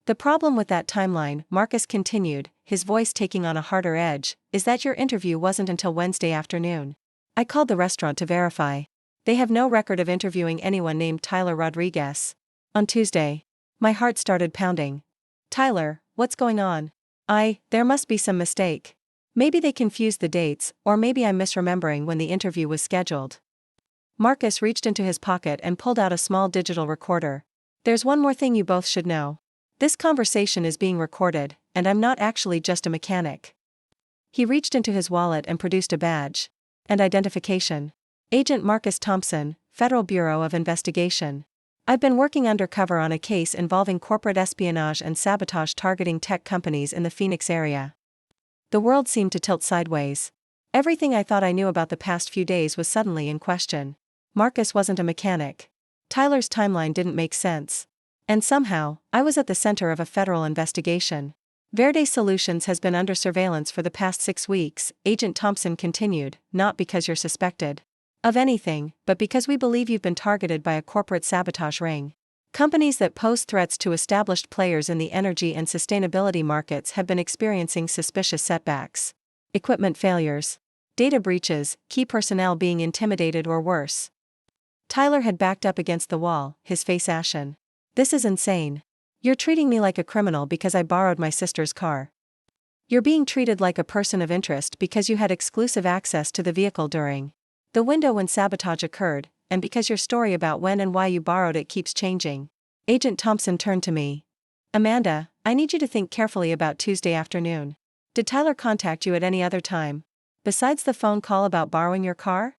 The problem with that timeline, Marcus continued, his voice taking on a harder edge, is that your interview wasn't until Wednesday afternoon. I called the restaurant to verify. They have no record of interviewing anyone named Tyler Rodriguez. On Tuesday, my heart started pounding. Tyler, what's going on? There must be some mistake. Maybe they confused the dates, or maybe I'm misremembering when the interview was scheduled. Marcus reached into his pocket and pulled out a small digital recorder. There's one more thing you both should know. This conversation is being recorded, and I'm not actually just a mechanic. He reached into his wallet and produced a badge and identification. Agent Marcus Thompson, Federal Bureau of Investigation. I've been working undercover on a case involving corporate espionage and sabotage targeting tech companies in the Phoenix area. The world seemed to tilt sideways. Everything I thought I knew about the past few days was suddenly in question. Marcus wasn't a mechanic. Tyler's timeline didn't make sense. And somehow, I was at the center of a federal investigation. Verde Solutions has been under surveillance for the past 6 weeks, Agent Thompson continued, not because you're suspected of anything, but because we believe you've been targeted by a corporate sabotage ring. Companies that pose threats to established players in the energy and sustainability markets have been experiencing suspicious setbacks. Equipment failures, data breaches, key personnel being intimidated or worse. Tyler had backed up against the wall, his face ashen. This is insane. You're treating me like a criminal because I borrowed my sister's car. You're being treated like a person of interest because you had exclusive access to the vehicle during the window when sabotage occurred, and because your story about when and why you borrowed it keeps changing. Agent Thompson turned to me. Amanda, I need you to think carefully about Tuesday afternoon. Did Tyler contact you at any other time, besides the phone call about borrowing your car?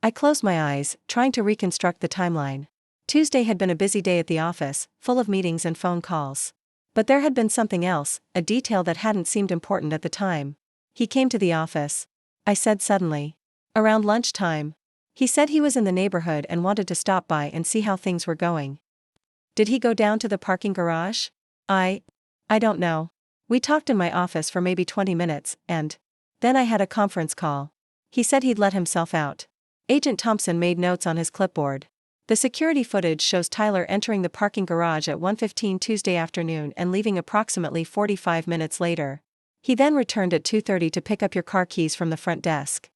I closed my eyes, trying to reconstruct the timeline. Tuesday had been a busy day at the office, full of meetings and phone calls. But there had been something else, a detail that hadn't seemed important at the time. He came to the office. I said suddenly. Around lunchtime. He said he was in the neighborhood and wanted to stop by and see how things were going. Did he go down to the parking garage? I don't know. We talked in my office for maybe 20 minutes, and then I had a conference call. He said he'd let himself out. Agent Thompson made notes on his clipboard. The security footage shows Tyler entering the parking garage at 1:15 Tuesday afternoon and leaving approximately 45 minutes later. He then returned at 2:30 to pick up your car keys from the front desk.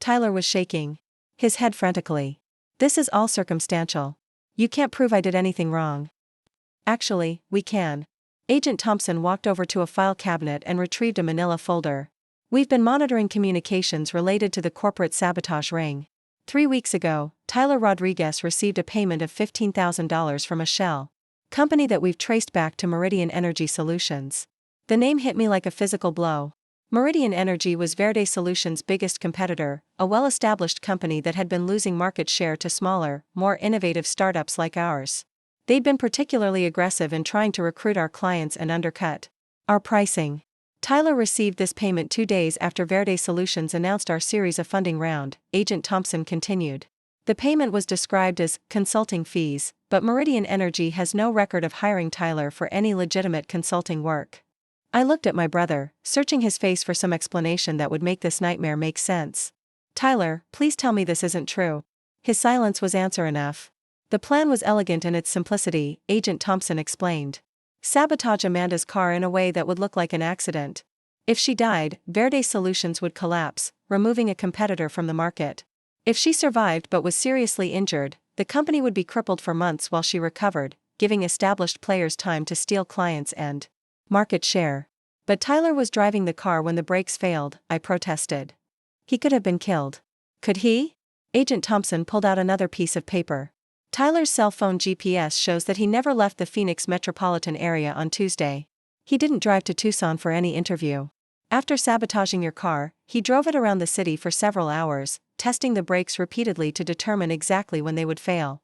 Tyler was shaking his head frantically. This is all circumstantial. You can't prove I did anything wrong. Actually, we can. Agent Thompson walked over to a file cabinet and retrieved a manila folder. We've been monitoring communications related to the corporate sabotage ring. 3 weeks ago, Tyler Rodriguez received a payment of $15,000 from a shell company that we've traced back to Meridian Energy Solutions. The name hit me like a physical blow. Meridian Energy was Verde Solutions' biggest competitor, a well-established company that had been losing market share to smaller, more innovative startups like ours. They'd been particularly aggressive in trying to recruit our clients and undercut our pricing. Tyler received this payment 2 days after Verde Solutions announced our series of funding round, Agent Thompson continued. The payment was described as consulting fees, but Meridian Energy has no record of hiring Tyler for any legitimate consulting work. I looked at my brother, searching his face for some explanation that would make this nightmare make sense. Tyler, please tell me this isn't true. His silence was answer enough. The plan was elegant in its simplicity, Agent Thompson explained. Sabotage Amanda's car in a way that would look like an accident. If she died, Verde Solutions would collapse, removing a competitor from the market. If she survived but was seriously injured, the company would be crippled for months while she recovered, giving established players time to steal clients and market share. But Tyler was driving the car when the brakes failed, I protested. He could have been killed. Could he? Agent Thompson pulled out another piece of paper. Tyler's cell phone GPS shows that he never left the Phoenix metropolitan area on Tuesday. He didn't drive to Tucson for any interview. After sabotaging your car, he drove it around the city for several hours, testing the brakes repeatedly to determine exactly when they would fail.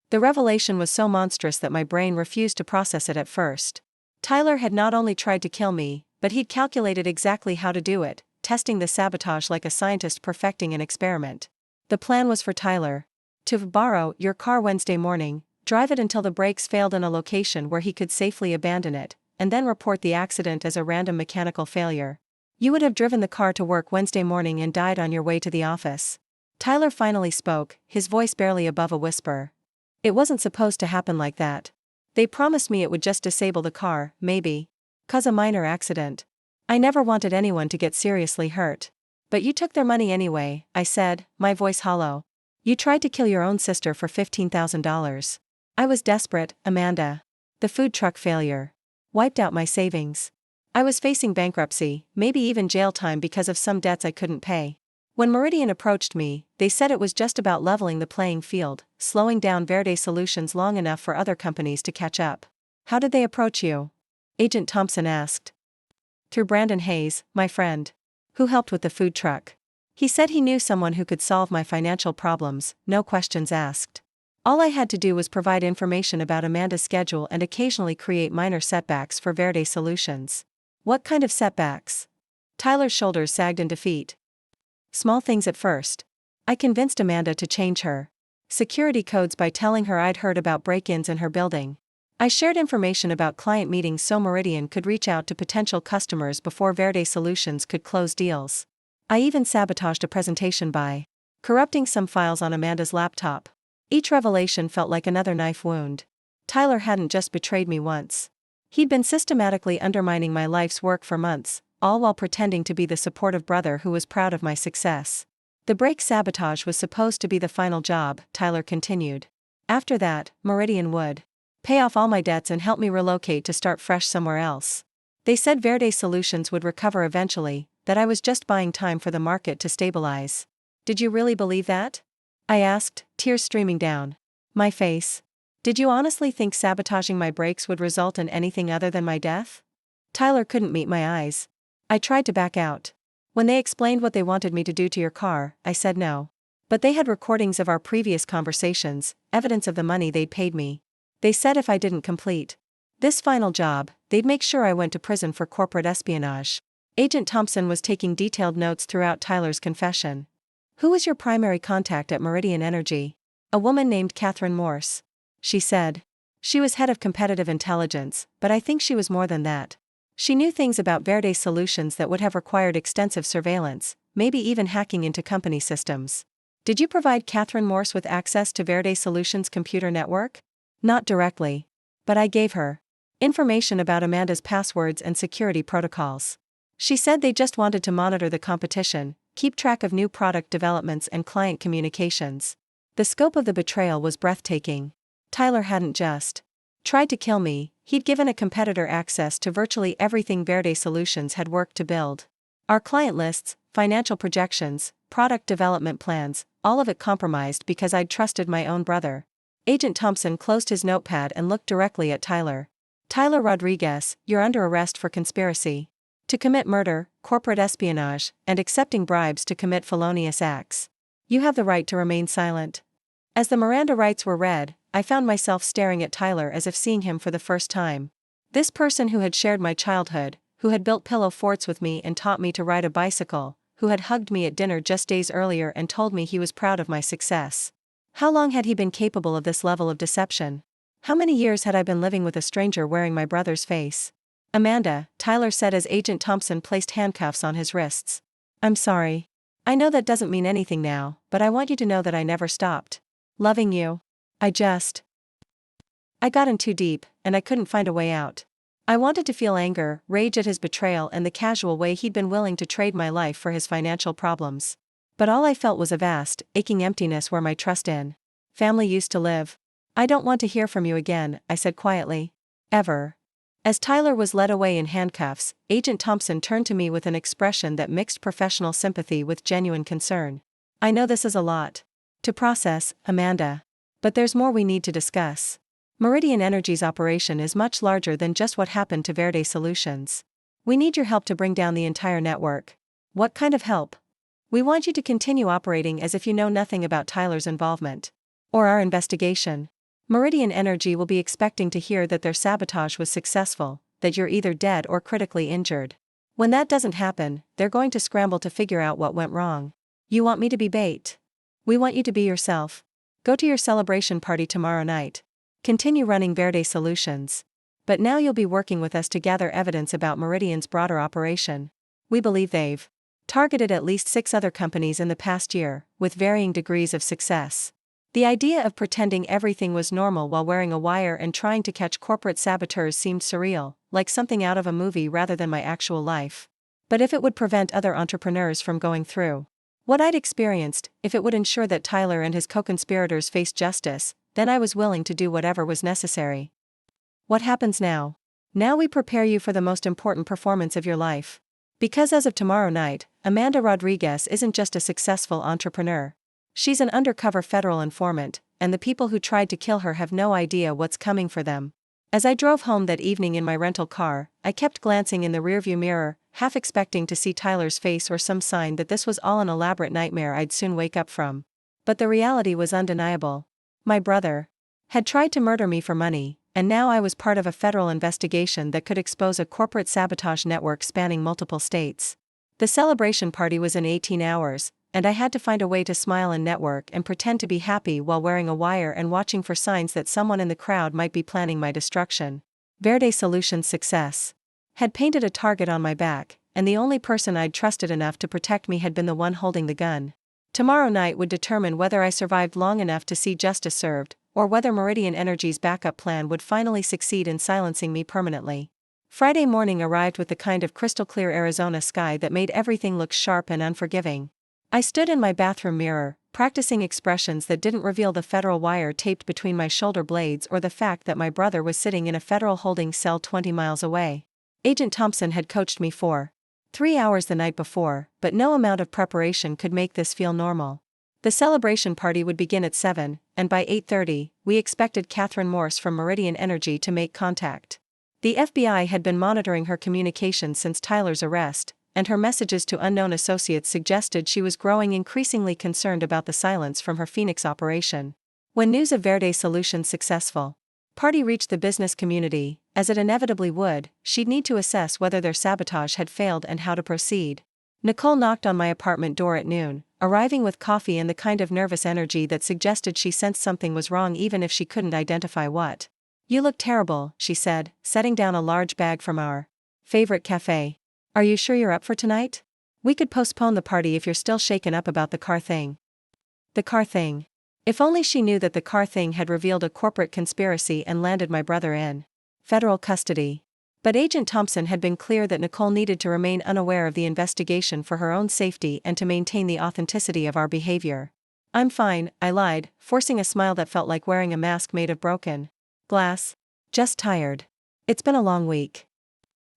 The revelation was so monstrous that my brain refused to process it at first. Tyler had not only tried to kill me, but he'd calculated exactly how to do it, testing the sabotage like a scientist perfecting an experiment. The plan was for Tyler to borrow your car Wednesday morning, drive it until the brakes failed in a location where he could safely abandon it, and then report the accident as a random mechanical failure. You would have driven the car to work Wednesday morning and died on your way to the office. Tyler finally spoke, his voice barely above a whisper. It wasn't supposed to happen like that. They promised me it would just disable the car, maybe cause a minor accident. I never wanted anyone to get seriously hurt. But you took their money anyway, I said, my voice hollow. You tried to kill your own sister for $15,000. I was desperate, Amanda. The food truck failure wiped out my savings. I was facing bankruptcy, maybe even jail time because of some debts I couldn't pay. When Meridian approached me, they said it was just about leveling the playing field, slowing down Verde Solutions long enough for other companies to catch up. How did they approach you? Agent Thompson asked. Through Brandon Hayes, my friend, who helped with the food truck. He said he knew someone who could solve my financial problems, no questions asked. All I had to do was provide information about Amanda's schedule and occasionally create minor setbacks for Verde Solutions. What kind of setbacks? Tyler's shoulders sagged in defeat. Small things at first. I convinced Amanda to change her security codes by telling her I'd heard about break-ins in her building. I shared information about client meetings so Meridian could reach out to potential customers before Verde Solutions could close deals. I even sabotaged a presentation by corrupting some files on Amanda's laptop. Each revelation felt like another knife wound. Tyler hadn't just betrayed me once. He'd been systematically undermining my life's work for months, all while pretending to be the supportive brother who was proud of my success. The break sabotage was supposed to be the final job, Tyler continued. After that, Meridian would pay off all my debts and help me relocate to start fresh somewhere else. They said Verde Solutions would recover eventually, that I was just buying time for the market to stabilize. Did you really believe that? I asked, tears streaming down my face. Did you honestly think sabotaging my brakes would result in anything other than my death? Tyler couldn't meet my eyes. I tried to back out. When they explained what they wanted me to do to your car, I said no. But they had recordings of our previous conversations, evidence of the money they'd paid me. They said if I didn't complete this final job, they'd make sure I went to prison for corporate espionage. Agent Thompson was taking detailed notes throughout Tyler's confession. Who was your primary contact at Meridian Energy? A woman named Catherine Morse. She said. She was head of competitive intelligence, but I think she was more than that. She knew things about Verde Solutions that would have required extensive surveillance, maybe even hacking into company systems. Did you provide Catherine Morse with access to Verde Solutions' computer network? Not directly. But I gave her information about Amanda's passwords and security protocols. She said they just wanted to monitor the competition, keep track of new product developments and client communications. The scope of the betrayal was breathtaking. Tyler hadn't just tried to kill me, he'd given a competitor access to virtually everything Verde Solutions had worked to build. Our client lists, financial projections, product development plans, all of it compromised because I'd trusted my own brother. Agent Thompson closed his notepad and looked directly at Tyler. Tyler Rodriguez, you're under arrest for conspiracy to commit murder, corporate espionage, and accepting bribes to commit felonious acts. You have the right to remain silent. As the Miranda rights were read, I found myself staring at Tyler as if seeing him for the first time. This person who had shared my childhood, who had built pillow forts with me and taught me to ride a bicycle, who had hugged me at dinner just days earlier and told me he was proud of my success. How long had he been capable of this level of deception? How many years had I been living with a stranger wearing my brother's face? Amanda, Tyler said as Agent Thompson placed handcuffs on his wrists. I'm sorry. I know that doesn't mean anything now, but I want you to know that I never stopped loving you. I got in too deep, and I couldn't find a way out. I wanted to feel anger, rage at his betrayal and the casual way he'd been willing to trade my life for his financial problems. But all I felt was a vast, aching emptiness where my trust in family used to live. I don't want to hear from you again, I said quietly. Ever. As Tyler was led away in handcuffs, Agent Thompson turned to me with an expression that mixed professional sympathy with genuine concern. I know this is a lot to process, Amanda. But there's more we need to discuss. Meridian Energy's operation is much larger than just what happened to Verde Solutions. We need your help to bring down the entire network. What kind of help? We want you to continue operating as if you know nothing about Tyler's involvement or our investigation. Meridian Energy will be expecting to hear that their sabotage was successful, that you're either dead or critically injured. When that doesn't happen, they're going to scramble to figure out what went wrong. You want me to be bait? We want you to be yourself. Go to your celebration party tomorrow night. Continue running Verde Solutions. But now you'll be working with us to gather evidence about Meridian's broader operation. We believe they've targeted at least 6 other companies in the past year, with varying degrees of success. The idea of pretending everything was normal while wearing a wire and trying to catch corporate saboteurs seemed surreal, like something out of a movie rather than my actual life. But if it would prevent other entrepreneurs from going through what I'd experienced, if it would ensure that Tyler and his co-conspirators faced justice, then I was willing to do whatever was necessary. What happens now? Now we prepare you for the most important performance of your life. Because as of tomorrow night, Amanda Rodriguez isn't just a successful entrepreneur. She's an undercover federal informant, and the people who tried to kill her have no idea what's coming for them. As I drove home that evening in my rental car, I kept glancing in the rearview mirror, half expecting to see Tyler's face or some sign that this was all an elaborate nightmare I'd soon wake up from. But the reality was undeniable. My brother had tried to murder me for money, and now I was part of a federal investigation that could expose a corporate sabotage network spanning multiple states. The celebration party was in 18 hours, and I had to find a way to smile and network and pretend to be happy while wearing a wire and watching for signs that someone in the crowd might be planning my destruction. Verde Solutions' success had painted a target on my back, and the only person I'd trusted enough to protect me had been the one holding the gun. Tomorrow night would determine whether I survived long enough to see justice served, or whether Meridian Energy's backup plan would finally succeed in silencing me permanently. Friday morning arrived with the kind of crystal-clear Arizona sky that made everything look sharp and unforgiving. I stood in my bathroom mirror, practicing expressions that didn't reveal the federal wire taped between my shoulder blades or the fact that my brother was sitting in a federal holding cell 20 miles away. Agent Thompson had coached me for 3 hours the night before, but no amount of preparation could make this feel normal. The celebration party would begin at 7, and by 8:30, we expected Catherine Morse from Meridian Energy to make contact. The FBI had been monitoring her communications since Tyler's arrest, and her messages to unknown associates suggested she was growing increasingly concerned about the silence from her Phoenix operation. When news of Verde Solutions' successful party reached the business community, as it inevitably would, she'd need to assess whether their sabotage had failed and how to proceed. Nicole knocked on my apartment door at noon, arriving with coffee and the kind of nervous energy that suggested she sensed something was wrong even if she couldn't identify what. "You look terrible," she said, setting down a large bag from our favorite cafe. "Are you sure you're up for tonight? We could postpone the party if you're still shaken up about the car thing." The car thing. If only she knew that the car thing had revealed a corporate conspiracy and landed my brother in federal custody. But Agent Thompson had been clear that Nicole needed to remain unaware of the investigation for her own safety and to maintain the authenticity of our behavior. "I'm fine," I lied, forcing a smile that felt like wearing a mask made of broken glass. "Just tired. It's been a long week."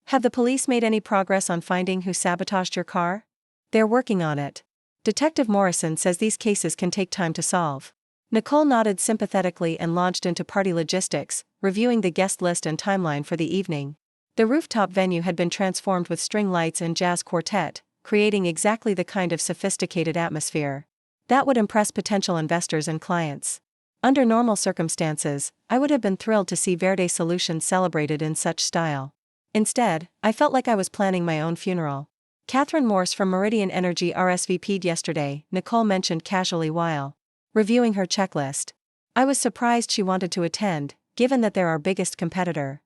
"Have the police made any progress on finding who sabotaged your car?" "They're working on it. Detective Morrison says these cases can take time to solve." Nicole nodded sympathetically and launched into party logistics, reviewing the guest list and timeline for the evening. The rooftop venue had been transformed with string lights and jazz quartet, creating exactly the kind of sophisticated atmosphere that would impress potential investors and clients. Under normal circumstances, I would have been thrilled to see Verde Solutions celebrated in such style. Instead, I felt like I was planning my own funeral. "Catherine Morse from Meridian Energy RSVP'd yesterday," Nicole mentioned casually while reviewing her checklist. I was surprised she wanted to attend, given that they're our biggest competitor.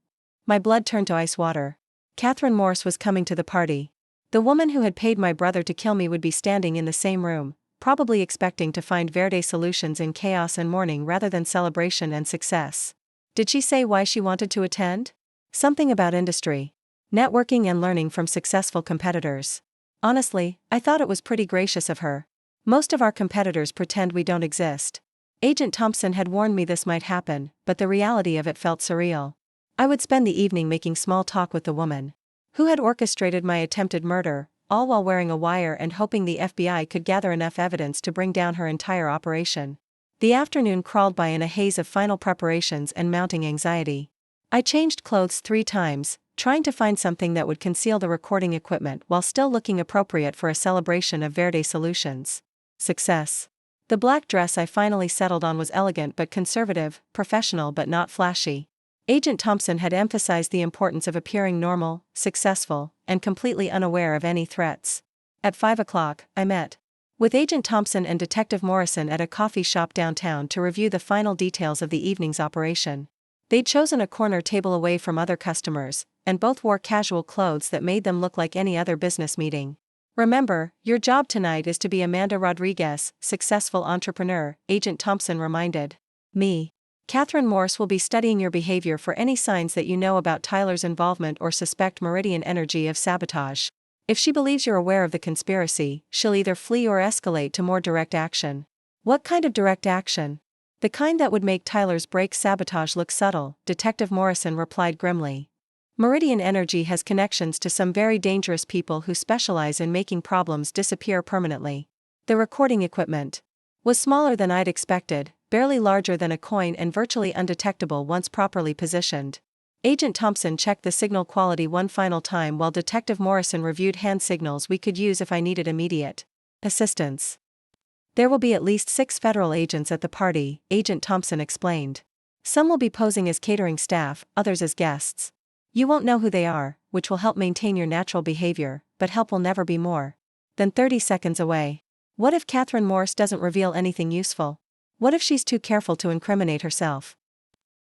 My blood turned to ice water. Catherine Morse was coming to the party. The woman who had paid my brother to kill me would be standing in the same room, probably expecting to find Verde Solutions in chaos and mourning rather than celebration and success. Did she say why she wanted to attend? Something about industry, networking and learning from successful competitors. Honestly, I thought it was pretty gracious of her. Most of our competitors pretend we don't exist. Agent Thompson had warned me this might happen, but the reality of it felt surreal. I would spend the evening making small talk with the woman who had orchestrated my attempted murder, all while wearing a wire and hoping the FBI could gather enough evidence to bring down her entire operation. The afternoon crawled by in a haze of final preparations and mounting anxiety. I changed clothes 3 times, trying to find something that would conceal the recording equipment while still looking appropriate for a celebration of Verde Solutions' success. The black dress I finally settled on was elegant but conservative, professional but not flashy. Agent Thompson had emphasized the importance of appearing normal, successful, and completely unaware of any threats. At 5 o'clock, I met with Agent Thompson and Detective Morrison at a coffee shop downtown to review the final details of the evening's operation. They'd chosen a corner table away from other customers, and both wore casual clothes that made them look like any other business meeting. "Remember, your job tonight is to be Amanda Rodriguez, successful entrepreneur," Agent Thompson reminded me. "Catherine Morse will be studying your behavior for any signs that you know about Tyler's involvement or suspect Meridian Energy of sabotage. If she believes you're aware of the conspiracy, she'll either flee or escalate to more direct action." "What kind of direct action?" "The kind that would make Tyler's brake sabotage look subtle," Detective Morrison replied grimly. "Meridian Energy has connections to some very dangerous people who specialize in making problems disappear permanently." The recording equipment was smaller than I'd expected, barely larger than a coin and virtually undetectable once properly positioned. Agent Thompson checked the signal quality one final time while Detective Morrison reviewed hand signals we could use if I needed immediate assistance. "There will be at least 6 federal agents at the party," Agent Thompson explained. "Some will be posing as catering staff, others as guests. You won't know who they are, which will help maintain your natural behavior, but help will never be more than 30 seconds away." What if Catherine Morse doesn't reveal anything useful? What if she's too careful to incriminate herself?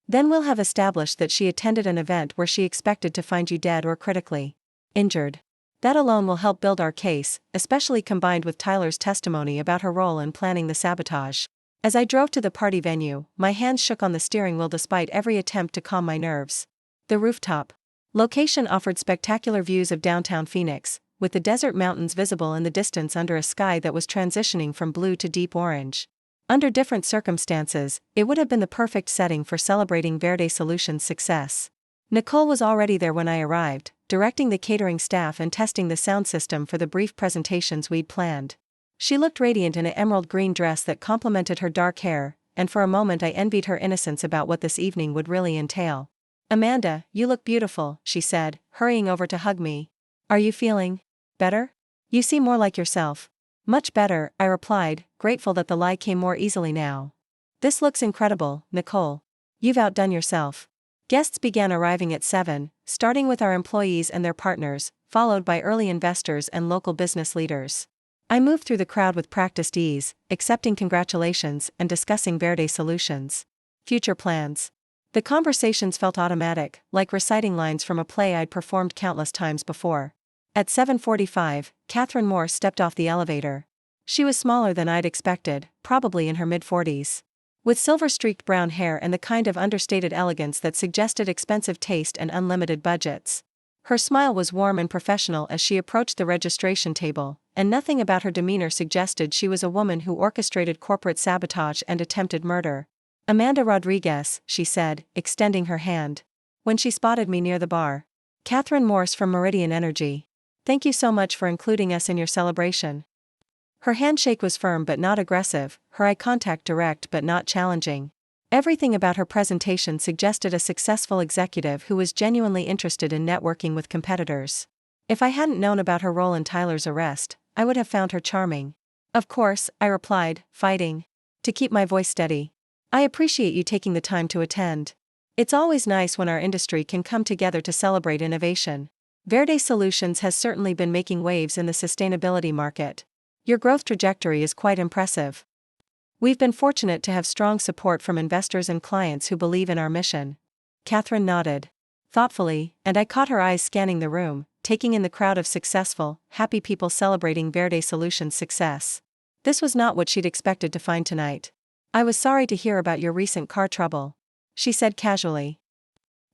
Then we'll have established that she attended an event where she expected to find you dead or critically injured. That alone will help build our case, especially combined with Tyler's testimony about her role in planning the sabotage. As I drove to the party venue, my hands shook on the steering wheel despite every attempt to calm my nerves. The rooftop location offered spectacular views of downtown Phoenix, with the desert mountains visible in the distance under a sky that was transitioning from blue to deep orange. Under different circumstances, it would have been the perfect setting for celebrating Verde Solutions' success. Nicole was already there when I arrived, directing the catering staff and testing the sound system for the brief presentations we'd planned. She looked radiant in an emerald green dress that complemented her dark hair, and for a moment I envied her innocence about what this evening would really entail. "Amanda, you look beautiful," she said, hurrying over to hug me. "Are you feeling better? You seem more like yourself." "Much better," I replied, grateful that the lie came more easily now. "This looks incredible, Nicole. You've outdone yourself." Guests began arriving at 7, starting with our employees and their partners, followed by early investors and local business leaders. I moved through the crowd with practiced ease, accepting congratulations and discussing Verde Solutions' future plans. The conversations felt automatic, like reciting lines from a play I'd performed countless times before. At 7:45, Catherine Morse stepped off the elevator. She was smaller than I'd expected, probably in her mid-40s. With silver-streaked brown hair and the kind of understated elegance that suggested expensive taste and unlimited budgets. Her smile was warm and professional as she approached the registration table, and nothing about her demeanor suggested she was a woman who orchestrated corporate sabotage and attempted murder. "Amanda Rodriguez," she said, extending her hand. When she spotted me near the bar. "Catherine Morse from Meridian Energy. Thank you so much for including us in your celebration." Her handshake was firm but not aggressive, her eye contact direct but not challenging. Everything about her presentation suggested a successful executive who was genuinely interested in networking with competitors. If I hadn't known about her role in Tyler's arrest, I would have found her charming. "Of course," I replied, fighting to keep my voice steady. "I appreciate you taking the time to attend. It's always nice when our industry can come together to celebrate innovation. Verde Solutions has certainly been making waves in the sustainability market. Your growth trajectory is quite impressive. We've been fortunate to have strong support from investors and clients who believe in our mission." Catherine nodded thoughtfully, and I caught her eyes scanning the room, taking in the crowd of successful, happy people celebrating Verde Solutions' success. This was not what she'd expected to find tonight. "I was sorry to hear about your recent car trouble," she said casually.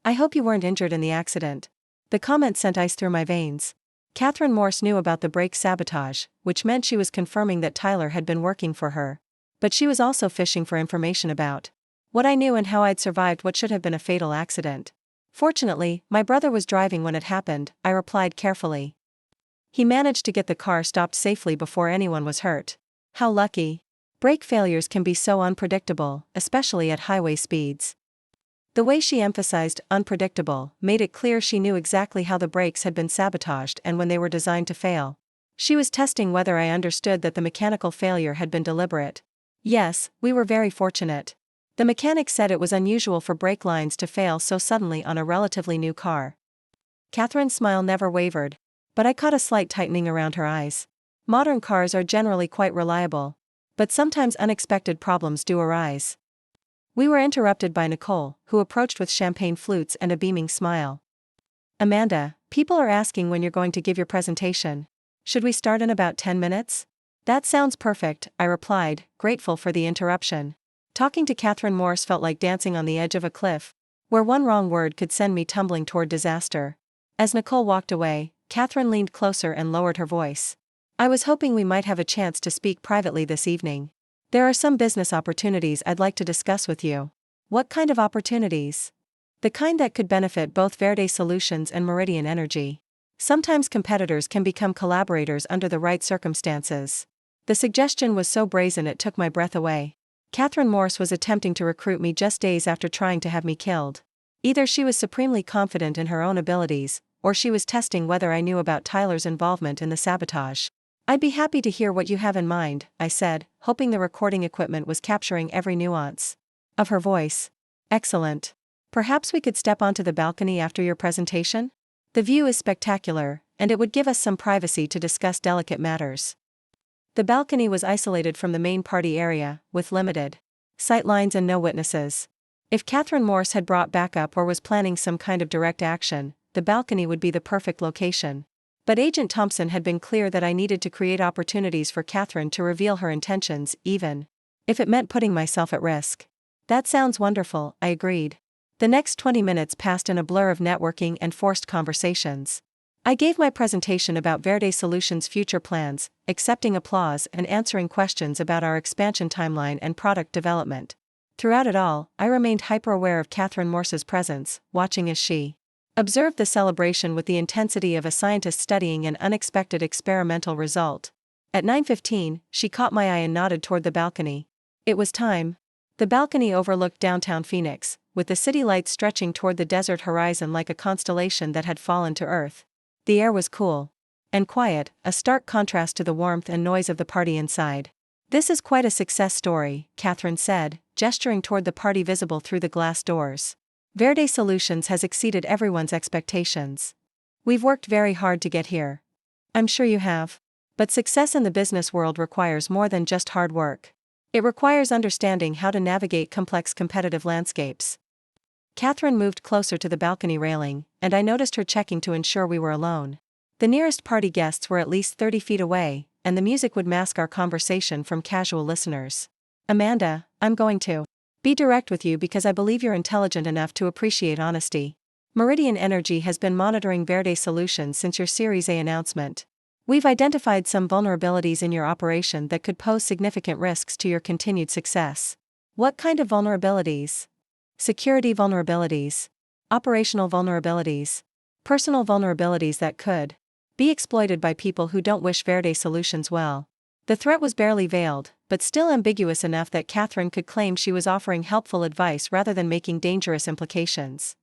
"I hope you weren't injured in the accident." The comment sent ice through my veins. Catherine Morse knew about the brake sabotage, which meant she was confirming that Tyler had been working for her. But she was also fishing for information about what I knew and how I'd survived what should have been a fatal accident. "Fortunately, my brother was driving when it happened," I replied carefully. "He managed to get the car stopped safely before anyone was hurt." "How lucky." Brake failures can be so unpredictable, especially at highway speeds. The way she emphasized unpredictable made it clear she knew exactly how the brakes had been sabotaged and when they were designed to fail. She was testing whether I understood that the mechanical failure had been deliberate. Yes, we were very fortunate. The mechanic said it was unusual for brake lines to fail so suddenly on a relatively new car. Catherine's smile never wavered, but I caught a slight tightening around her eyes. Modern cars are generally quite reliable, but sometimes unexpected problems do arise. We were interrupted by Nicole, who approached with champagne flutes and a beaming smile. Amanda, people are asking when you're going to give your presentation. Should we start in about 10 minutes? That sounds perfect, I replied, grateful for the interruption. Talking to Catherine Morse felt like dancing on the edge of a cliff, where one wrong word could send me tumbling toward disaster. As Nicole walked away, Catherine leaned closer and lowered her voice. I was hoping we might have a chance to speak privately this evening. There are some business opportunities I'd like to discuss with you. What kind of opportunities? The kind that could benefit both Verde Solutions and Meridian Energy. Sometimes competitors can become collaborators under the right circumstances. The suggestion was so brazen it took my breath away. Catherine Morse was attempting to recruit me just days after trying to have me killed. Either she was supremely confident in her own abilities, or she was testing whether I knew about Tyler's involvement in the sabotage. I'd be happy to hear what you have in mind, I said, hoping the recording equipment was capturing every nuance of her voice. Excellent. Perhaps we could step onto the balcony after your presentation? The view is spectacular, and it would give us some privacy to discuss delicate matters. The balcony was isolated from the main party area, with limited sight lines and no witnesses. If Catherine Morse had brought backup or was planning some kind of direct action, the balcony would be the perfect location. But Agent Thompson had been clear that I needed to create opportunities for Catherine to reveal her intentions, even if it meant putting myself at risk. That sounds wonderful, I agreed. The next 20 minutes passed in a blur of networking and forced conversations. I gave my presentation about Verde Solutions' future plans, accepting applause and answering questions about our expansion timeline and product development. Throughout it all, I remained hyper-aware of Catherine Morse's presence, watching as she observed the celebration with the intensity of a scientist studying an unexpected experimental result. At 9:15, she caught my eye and nodded toward the balcony. It was time. The balcony overlooked downtown Phoenix, with the city lights stretching toward the desert horizon like a constellation that had fallen to Earth. The air was cool and quiet, a stark contrast to the warmth and noise of the party inside. This is quite a success story, Catherine said, gesturing toward the party visible through the glass doors. Verde Solutions has exceeded everyone's expectations. We've worked very hard to get here. I'm sure you have. But success in the business world requires more than just hard work. It requires understanding how to navigate complex competitive landscapes. Catherine moved closer to the balcony railing, and I noticed her checking to ensure we were alone. The nearest party guests were at least 30 feet away, and the music would mask our conversation from casual listeners. Amanda, I'm going to be direct with you because I believe you're intelligent enough to appreciate honesty. Meridian Energy has been monitoring Verde Solutions since your Series A announcement. We've identified some vulnerabilities in your operation that could pose significant risks to your continued success. What kind of vulnerabilities? Security vulnerabilities, operational vulnerabilities, personal vulnerabilities that could be exploited by people who don't wish Verde Solutions well. The threat was barely veiled, but still ambiguous enough that Catherine could claim she was offering helpful advice rather than making dangerous implications.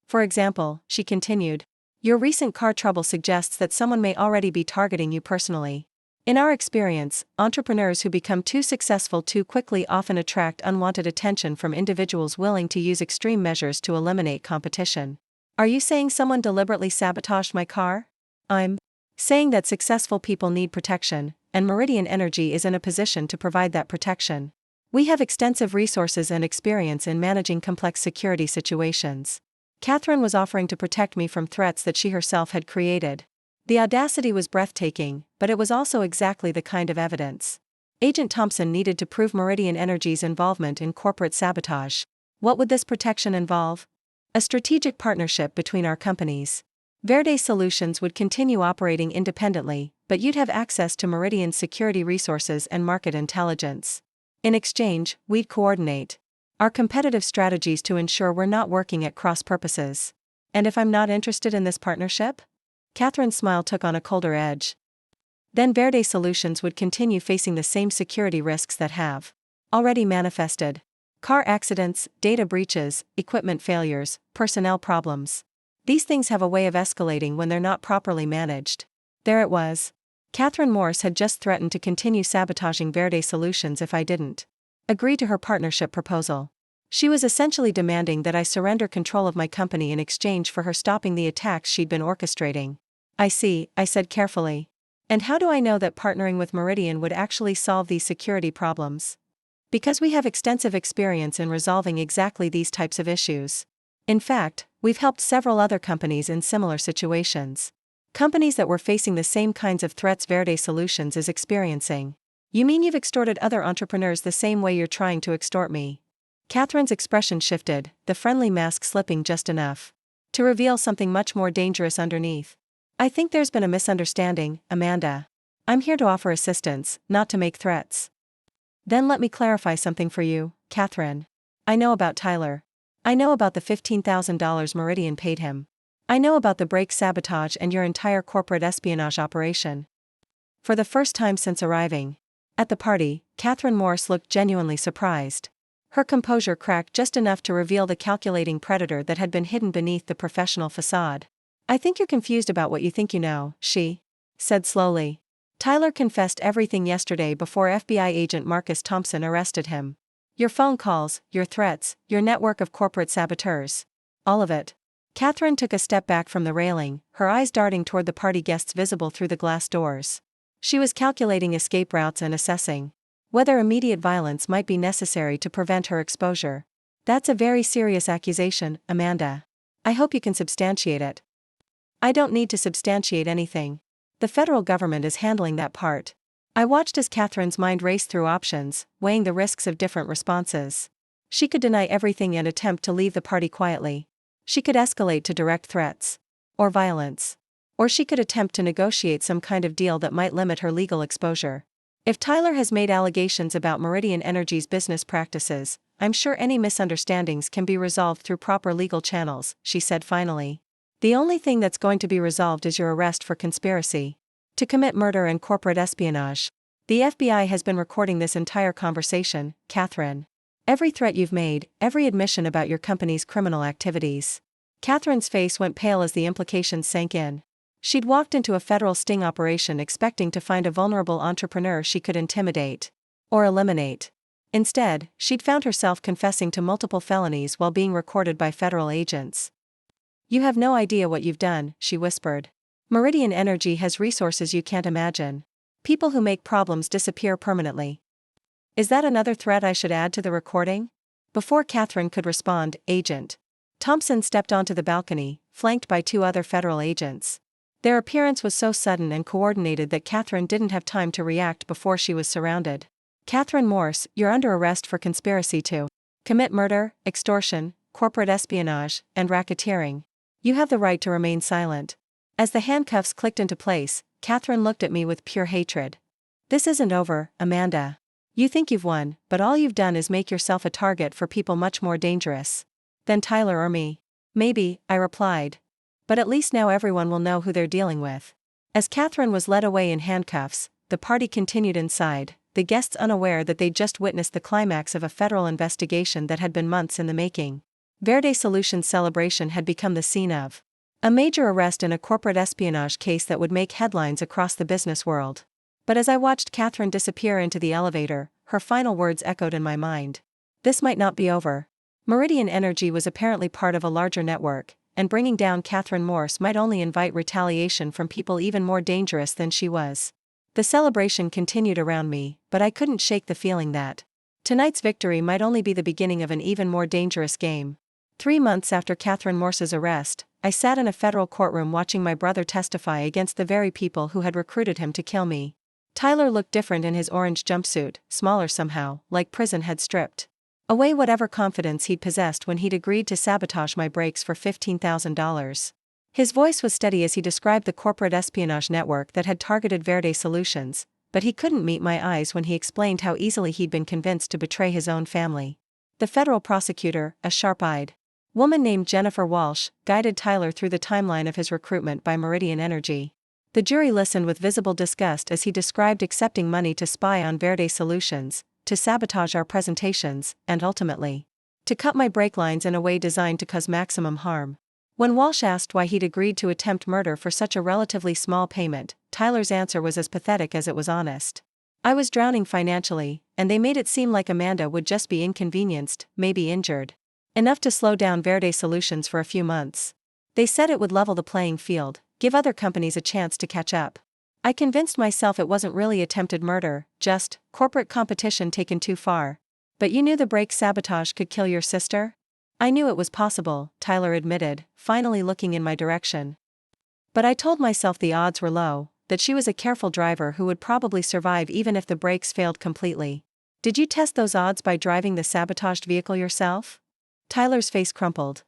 For example, she continued, your recent car trouble suggests that someone may already be targeting you personally. In our experience, entrepreneurs who become too successful too quickly often attract unwanted attention from individuals willing to use extreme measures to eliminate competition. Are you saying someone deliberately sabotaged my car? I'm saying that successful people need protection, and Meridian Energy is in a position to provide that protection. We have extensive resources and experience in managing complex security situations. Catherine was offering to protect me from threats that she herself had created. The audacity was breathtaking, but it was also exactly the kind of evidence Agent Thompson needed to prove Meridian Energy's involvement in corporate sabotage. What would this protection involve? A strategic partnership between our companies. Verde Solutions would continue operating independently, but you'd have access to Meridian's security resources and market intelligence. In exchange, we'd coordinate our competitive strategies to ensure we're not working at cross purposes. And if I'm not interested in this partnership? Catherine's smile took on a colder edge. Then Verde Solutions would continue facing the same security risks that have already manifested. Car accidents, data breaches, equipment failures, personnel problems. These things have a way of escalating when they're not properly managed. There it was. Catherine Morse had just threatened to continue sabotaging Verde Solutions if I didn't agree to her partnership proposal. She was essentially demanding that I surrender control of my company in exchange for her stopping the attacks she'd been orchestrating. I see, I said carefully. And how do I know that partnering with Meridian would actually solve these security problems? Because we have extensive experience in resolving exactly these types of issues. In fact, we've helped several other companies in similar situations. Companies that were facing the same kinds of threats Verde Solutions is experiencing. You mean you've extorted other entrepreneurs the same way you're trying to extort me? Catherine's expression shifted, the friendly mask slipping just enough to reveal something much more dangerous underneath. I think there's been a misunderstanding, Amanda. I'm here to offer assistance, not to make threats. Then let me clarify something for you, Catherine. I know about Tyler. I know about the $15,000 Meridian paid him. I know about the brake sabotage and your entire corporate espionage operation. For the first time since arriving at the party, Catherine Morse looked genuinely surprised. Her composure cracked just enough to reveal the calculating predator that had been hidden beneath the professional facade. I think you're confused about what you think you know, she said slowly. Tyler confessed everything yesterday before FBI agent Marcus Thompson arrested him. Your phone calls, your threats, your network of corporate saboteurs. All of it. Catherine took a step back from the railing, her eyes darting toward the party guests visible through the glass doors. She was calculating escape routes and assessing whether immediate violence might be necessary to prevent her exposure. That's a very serious accusation, Amanda. I hope you can substantiate it. I don't need to substantiate anything. The federal government is handling that part. I watched as Catherine's mind raced through options, weighing the risks of different responses. She could deny everything and attempt to leave the party quietly. She could escalate to direct threats or violence. Or she could attempt to negotiate some kind of deal that might limit her legal exposure. If Tyler has made allegations about Meridian Energy's business practices, I'm sure any misunderstandings can be resolved through proper legal channels, she said finally. The only thing that's going to be resolved is your arrest for conspiracy to commit murder and corporate espionage. The FBI has been recording this entire conversation, Catherine. Every threat you've made, every admission about your company's criminal activities. Catherine's face went pale as the implications sank in. She'd walked into a federal sting operation expecting to find a vulnerable entrepreneur she could intimidate or eliminate. Instead, she'd found herself confessing to multiple felonies while being recorded by federal agents. You have no idea what you've done, she whispered. Meridian Energy has resources you can't imagine. People who make problems disappear permanently. Is that another threat I should add to the recording? Before Catherine could respond, Agent Thompson stepped onto the balcony, flanked by two other federal agents. Their appearance was so sudden and coordinated that Catherine didn't have time to react before she was surrounded. Catherine Morse, you're under arrest for conspiracy to commit murder, extortion, corporate espionage, and racketeering. You have the right to remain silent. As the handcuffs clicked into place, Catherine looked at me with pure hatred. This isn't over, Amanda. You think you've won, but all you've done is make yourself a target for people much more dangerous than Tyler or me. Maybe, I replied. But at least now everyone will know who they're dealing with. As Catherine was led away in handcuffs, the party continued inside, the guests unaware that they'd just witnessed the climax of a federal investigation that had been months in the making. Verde Solutions' celebration had become the scene of a major arrest in a corporate espionage case that would make headlines across the business world. But as I watched Catherine disappear into the elevator, her final words echoed in my mind. This might not be over. Meridian Energy was apparently part of a larger network, and bringing down Catherine Morse might only invite retaliation from people even more dangerous than she was. The celebration continued around me, but I couldn't shake the feeling that tonight's victory might only be the beginning of an even more dangerous game. 3 months after Catherine Morse's arrest, I sat in a federal courtroom watching my brother testify against the very people who had recruited him to kill me. Tyler looked different in his orange jumpsuit, smaller somehow, like prison had stripped away whatever confidence he'd possessed when he'd agreed to sabotage my brakes for $15,000. His voice was steady as he described the corporate espionage network that had targeted Verde Solutions, but he couldn't meet my eyes when he explained how easily he'd been convinced to betray his own family. The federal prosecutor, a sharp-eyed woman named Jennifer Walsh, guided Tyler through the timeline of his recruitment by Meridian Energy. The jury listened with visible disgust as he described accepting money to spy on Verde Solutions, to sabotage our presentations, and ultimately, to cut my brake lines in a way designed to cause maximum harm. When Walsh asked why he'd agreed to attempt murder for such a relatively small payment, Tyler's answer was as pathetic as it was honest. I was drowning financially, and they made it seem like Amanda would just be inconvenienced, maybe injured. Enough to slow down Verde Solutions for a few months. They said it would level the playing field, give other companies a chance to catch up. I convinced myself it wasn't really attempted murder, just corporate competition taken too far. But you knew the brake sabotage could kill your sister? I knew it was possible, Tyler admitted, finally looking in my direction. But I told myself the odds were low, that she was a careful driver who would probably survive even if the brakes failed completely. Did you test those odds by driving the sabotaged vehicle yourself? Tyler's face crumpled.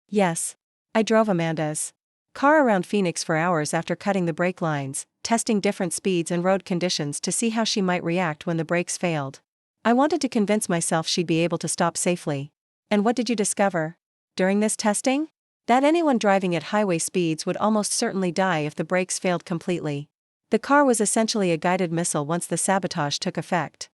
Yes. I drove Amanda's car around Phoenix for hours after cutting the brake lines, testing different speeds and road conditions to see how she might react when the brakes failed. I wanted to convince myself she'd be able to stop safely. And what did you discover during this testing? That anyone driving at highway speeds would almost certainly die if the brakes failed completely. The car was essentially a guided missile once the sabotage took effect.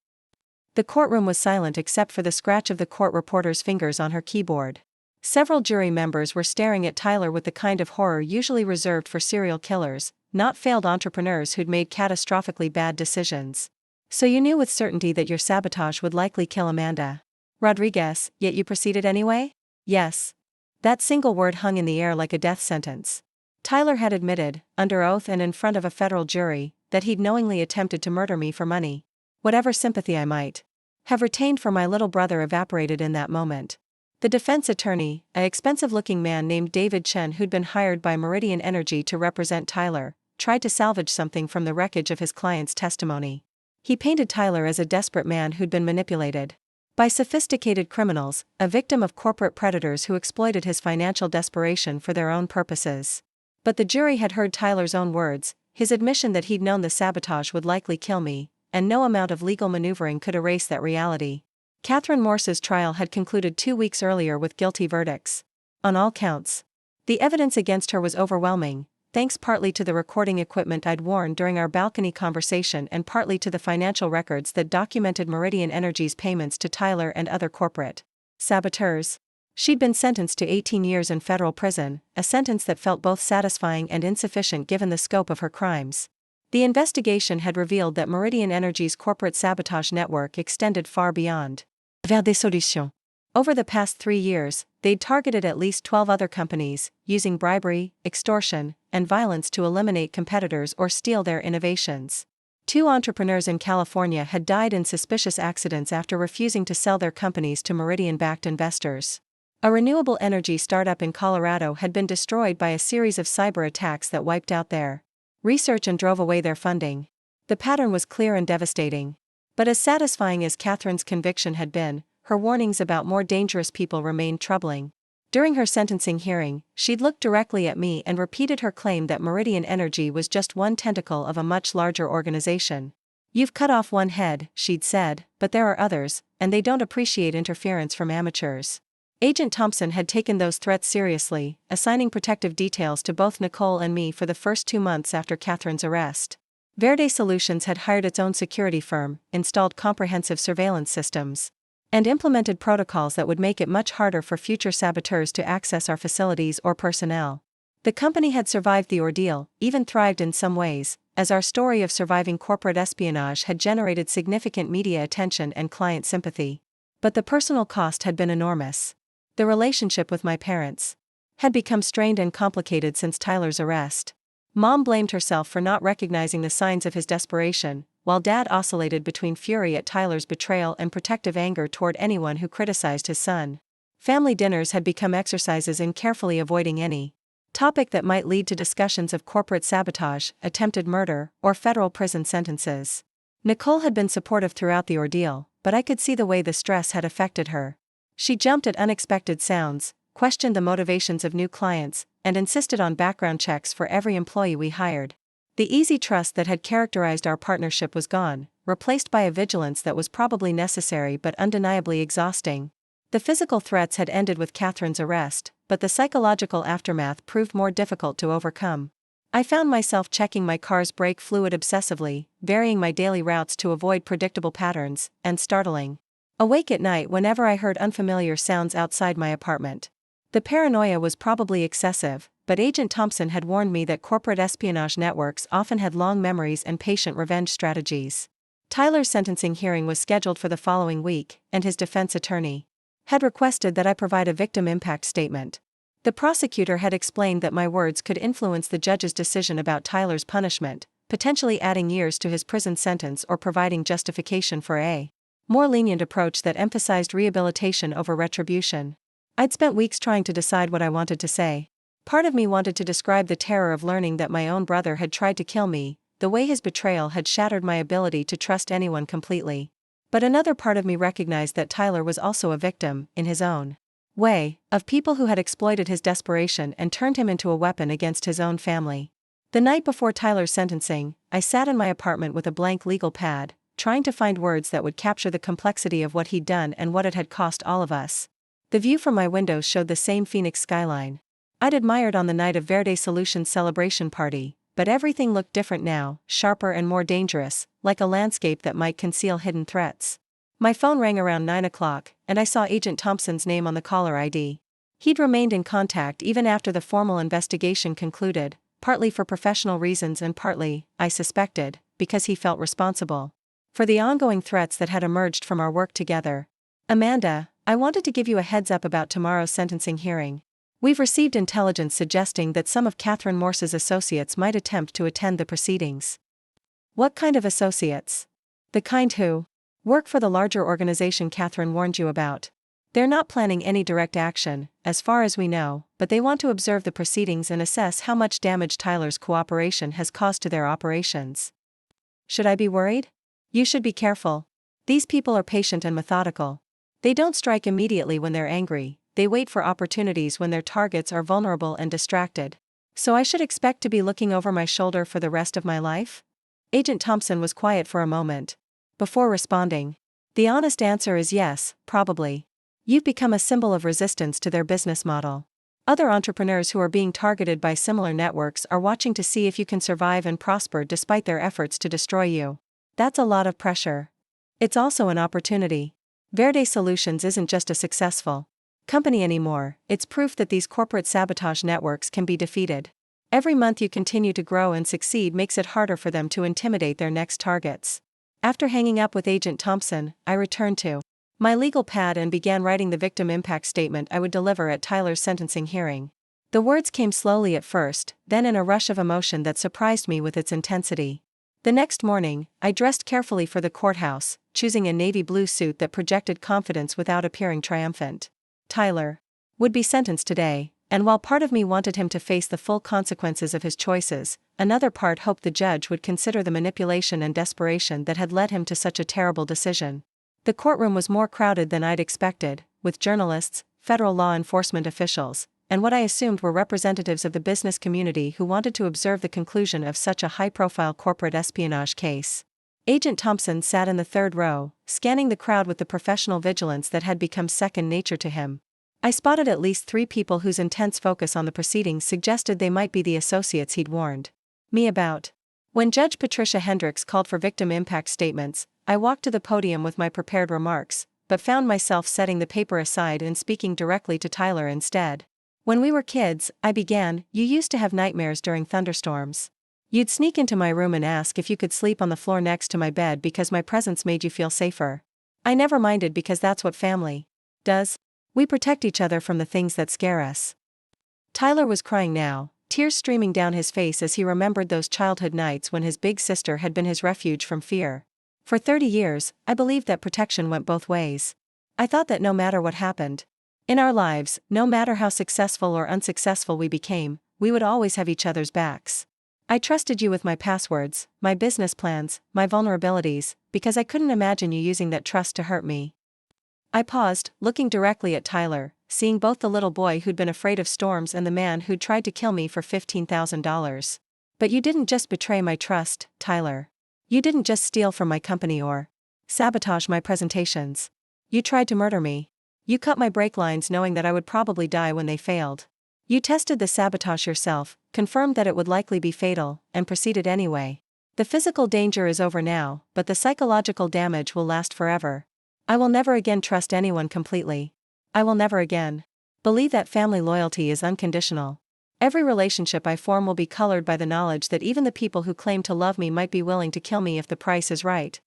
The courtroom was silent except for the scratch of the court reporter's fingers on her keyboard. Several jury members were staring at Tyler with the kind of horror usually reserved for serial killers, not failed entrepreneurs who'd made catastrophically bad decisions. So you knew with certainty that your sabotage would likely kill Amanda Rodriguez, yet you proceeded anyway? Yes. That single word hung in the air like a death sentence. Tyler had admitted, under oath and in front of a federal jury, that he'd knowingly attempted to murder me for money. Whatever sympathy I might have retained for my little brother evaporated in that moment. The defense attorney, an expensive-looking man named David Chen who'd been hired by Meridian Energy to represent Tyler, tried to salvage something from the wreckage of his client's testimony. He painted Tyler as a desperate man who'd been manipulated by sophisticated criminals, a victim of corporate predators who exploited his financial desperation for their own purposes. But the jury had heard Tyler's own words, his admission that he'd known the sabotage would likely kill me, and no amount of legal maneuvering could erase that reality. Catherine Morse's trial had concluded 2 weeks earlier with guilty verdicts on all counts. The evidence against her was overwhelming, thanks partly to the recording equipment I'd worn during our balcony conversation and partly to the financial records that documented Meridian Energy's payments to Tyler and other corporate saboteurs. She'd been sentenced to 18 years in federal prison, a sentence that felt both satisfying and insufficient given the scope of her crimes. The investigation had revealed that Meridian Energy's corporate sabotage network extended far beyond Verde Solutions. Over the past 3 years, they'd targeted at least 12 other companies, using bribery, extortion, and violence to eliminate competitors or steal their innovations. 2 entrepreneurs in California had died in suspicious accidents after refusing to sell their companies to Meridian-backed investors. A renewable energy startup in Colorado had been destroyed by a series of cyber attacks that wiped out their research and drove away their funding. The pattern was clear and devastating. But as satisfying as Catherine's conviction had been, her warnings about more dangerous people remained troubling. During her sentencing hearing, she'd looked directly at me and repeated her claim that Meridian Energy was just one tentacle of a much larger organization. "You've cut off one head," she'd said, "but there are others, and they don't appreciate interference from amateurs." Agent Thompson had taken those threats seriously, assigning protective details to both Nicole and me for the first 2 months after Catherine's arrest. Verde Solutions had hired its own security firm, installed comprehensive surveillance systems, and implemented protocols that would make it much harder for future saboteurs to access our facilities or personnel. The company had survived the ordeal, even thrived in some ways, as our story of surviving corporate espionage had generated significant media attention and client sympathy. But the personal cost had been enormous. The relationship with my parents had become strained and complicated since Tyler's arrest. Mom blamed herself for not recognizing the signs of his desperation, while Dad oscillated between fury at Tyler's betrayal and protective anger toward anyone who criticized his son. Family dinners had become exercises in carefully avoiding any topic that might lead to discussions of corporate sabotage, attempted murder, or federal prison sentences. Nicole had been supportive throughout the ordeal, but I could see the way the stress had affected her. She jumped at unexpected sounds, questioned the motivations of new clients, and insisted on background checks for every employee we hired. The easy trust that had characterized our partnership was gone, replaced by a vigilance that was probably necessary but undeniably exhausting. The physical threats had ended with Catherine's arrest, but the psychological aftermath proved more difficult to overcome. I found myself checking my car's brake fluid obsessively, varying my daily routes to avoid predictable patterns, and startling awake at night whenever I heard unfamiliar sounds outside my apartment. The paranoia was probably excessive, but Agent Thompson had warned me that corporate espionage networks often had long memories and patient revenge strategies. Tyler's sentencing hearing was scheduled for the following week, and his defense attorney had requested that I provide a victim impact statement. The prosecutor had explained that my words could influence the judge's decision about Tyler's punishment, potentially adding years to his prison sentence or providing justification for a more lenient approach that emphasized rehabilitation over retribution. I'd spent weeks trying to decide what I wanted to say. Part of me wanted to describe the terror of learning that my own brother had tried to kill me, the way his betrayal had shattered my ability to trust anyone completely. But another part of me recognized that Tyler was also a victim, in his own way, of people who had exploited his desperation and turned him into a weapon against his own family. The night before Tyler's sentencing, I sat in my apartment with a blank legal pad, trying to find words that would capture the complexity of what he'd done and what it had cost all of us. The view from my window showed the same Phoenix skyline I'd admired on the night of Verde Solutions' celebration party, but everything looked different now, sharper and more dangerous, like a landscape that might conceal hidden threats. My phone rang around 9 o'clock, and I saw Agent Thompson's name on the caller ID. He'd remained in contact even after the formal investigation concluded, partly for professional reasons and partly, I suspected, because he felt responsible for the ongoing threats that had emerged from our work together. "Amanda, I wanted to give you a heads up about tomorrow's sentencing hearing. We've received intelligence suggesting that some of Catherine Morse's associates might attempt to attend the proceedings." "What kind of associates?" "The kind who work for the larger organization Catherine warned you about. They're not planning any direct action, as far as we know, but they want to observe the proceedings and assess how much damage Tyler's cooperation has caused to their operations." "Should I be worried?" "You should be careful. These people are patient and methodical. They don't strike immediately when they're angry. They wait for opportunities when their targets are vulnerable and distracted. So I should expect to be looking over my shoulder for the rest of my life?" Agent Thompson was quiet for a moment before responding. "The honest answer is yes, probably. You've become a symbol of resistance to their business model. Other entrepreneurs who are being targeted by similar networks are watching to see if you can survive and prosper despite their efforts to destroy you. That's a lot of pressure. It's also an opportunity. Verde Solutions isn't just a successful company anymore, it's proof that these corporate sabotage networks can be defeated. Every month you continue to grow and succeed makes it harder for them to intimidate their next targets." After hanging up with Agent Thompson, I returned to my legal pad and began writing the victim impact statement I would deliver at Tyler's sentencing hearing. The words came slowly at first, then in a rush of emotion that surprised me with its intensity. The next morning, I dressed carefully for the courthouse, choosing a navy blue suit that projected confidence without appearing triumphant. Tyler would be sentenced today, and while part of me wanted him to face the full consequences of his choices, another part hoped the judge would consider the manipulation and desperation that had led him to such a terrible decision. The courtroom was more crowded than I'd expected, with journalists, federal law enforcement officials, and what I assumed were representatives of the business community who wanted to observe the conclusion of such a high-profile corporate espionage case. Agent Thompson sat in the third row, scanning the crowd with the professional vigilance that had become second nature to him. I spotted at least 3 people whose intense focus on the proceedings suggested they might be the associates he'd warned me about. When Judge Patricia Hendricks called for victim impact statements, I walked to the podium with my prepared remarks, but found myself setting the paper aside and speaking directly to Tyler instead. "When we were kids," I began, "you used to have nightmares during thunderstorms. You'd sneak into my room and ask if you could sleep on the floor next to my bed because my presence made you feel safer. I never minded because that's what family does. We protect each other from the things that scare us." Tyler was crying now, tears streaming down his face as he remembered those childhood nights when his big sister had been his refuge from fear. For 30 years, I believed that protection went both ways. I thought that no matter what happened in our lives, no matter how successful or unsuccessful we became, we would always have each other's backs. I trusted you with my passwords, my business plans, my vulnerabilities, because I couldn't imagine you using that trust to hurt me. I paused, looking directly at Tyler, seeing both the little boy who'd been afraid of storms and the man who'd tried to kill me for $15,000. "But you didn't just betray my trust, Tyler. You didn't just steal from my company or sabotage my presentations. You tried to murder me. You cut my brake lines knowing that I would probably die when they failed. You tested the sabotage yourself, confirmed that it would likely be fatal, and proceeded anyway. The physical danger is over now, but the psychological damage will last forever. I will never again trust anyone completely. I will never again believe that family loyalty is unconditional. Every relationship I form will be colored by the knowledge that even the people who claim to love me might be willing to kill me if the price is right."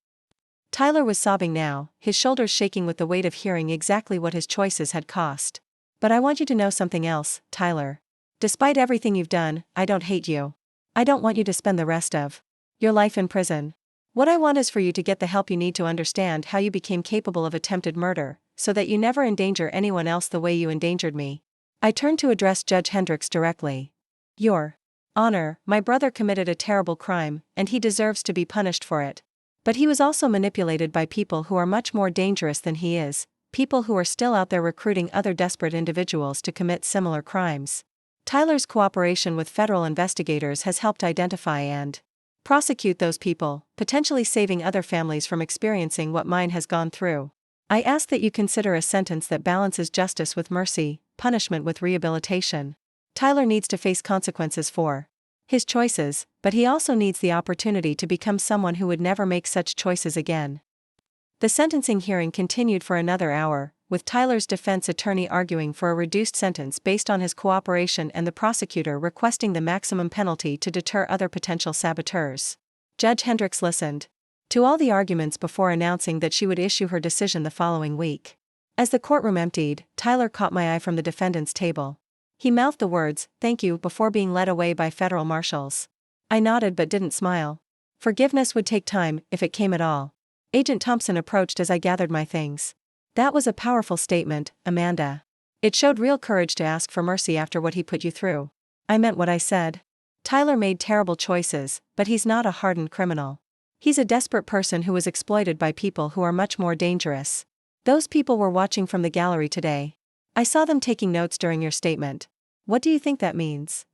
Tyler was sobbing now, his shoulders shaking with the weight of hearing exactly what his choices had cost. "But I want you to know something else, Tyler. Despite everything you've done, I don't hate you. I don't want you to spend the rest of your life in prison. What I want is for you to get the help you need to understand how you became capable of attempted murder, so that you never endanger anyone else the way you endangered me. I turned to address Judge Hendricks directly. Your Honor, my brother committed a terrible crime, and he deserves to be punished for it. But he was also manipulated by people who are much more dangerous than he is, people who are still out there recruiting other desperate individuals to commit similar crimes. Tyler's cooperation with federal investigators has helped identify and prosecute those people, potentially saving other families from experiencing what mine has gone through. I ask that you consider a sentence that balances justice with mercy, punishment with rehabilitation. Tyler needs to face consequences for his choices, but he also needs the opportunity to become someone who would never make such choices again. The sentencing hearing continued for another hour, with Tyler's defense attorney arguing for a reduced sentence based on his cooperation and the prosecutor requesting the maximum penalty to deter other potential saboteurs. Judge Hendricks listened to all the arguments before announcing that she would issue her decision the following week. As the courtroom emptied, Tyler caught my eye from the defendant's table. He mouthed the words, "Thank you," before being led away by federal marshals. I nodded but didn't smile. Forgiveness would take time, if it came at all. Agent Thompson approached as I gathered my things. That was a powerful statement, Amanda. It showed real courage to ask for mercy after what he put you through. I meant what I said. Tyler made terrible choices, but he's not a hardened criminal. He's a desperate person who was exploited by people who are much more dangerous. Those people were watching from the gallery today. I saw them taking notes during your statement. What do you think that means?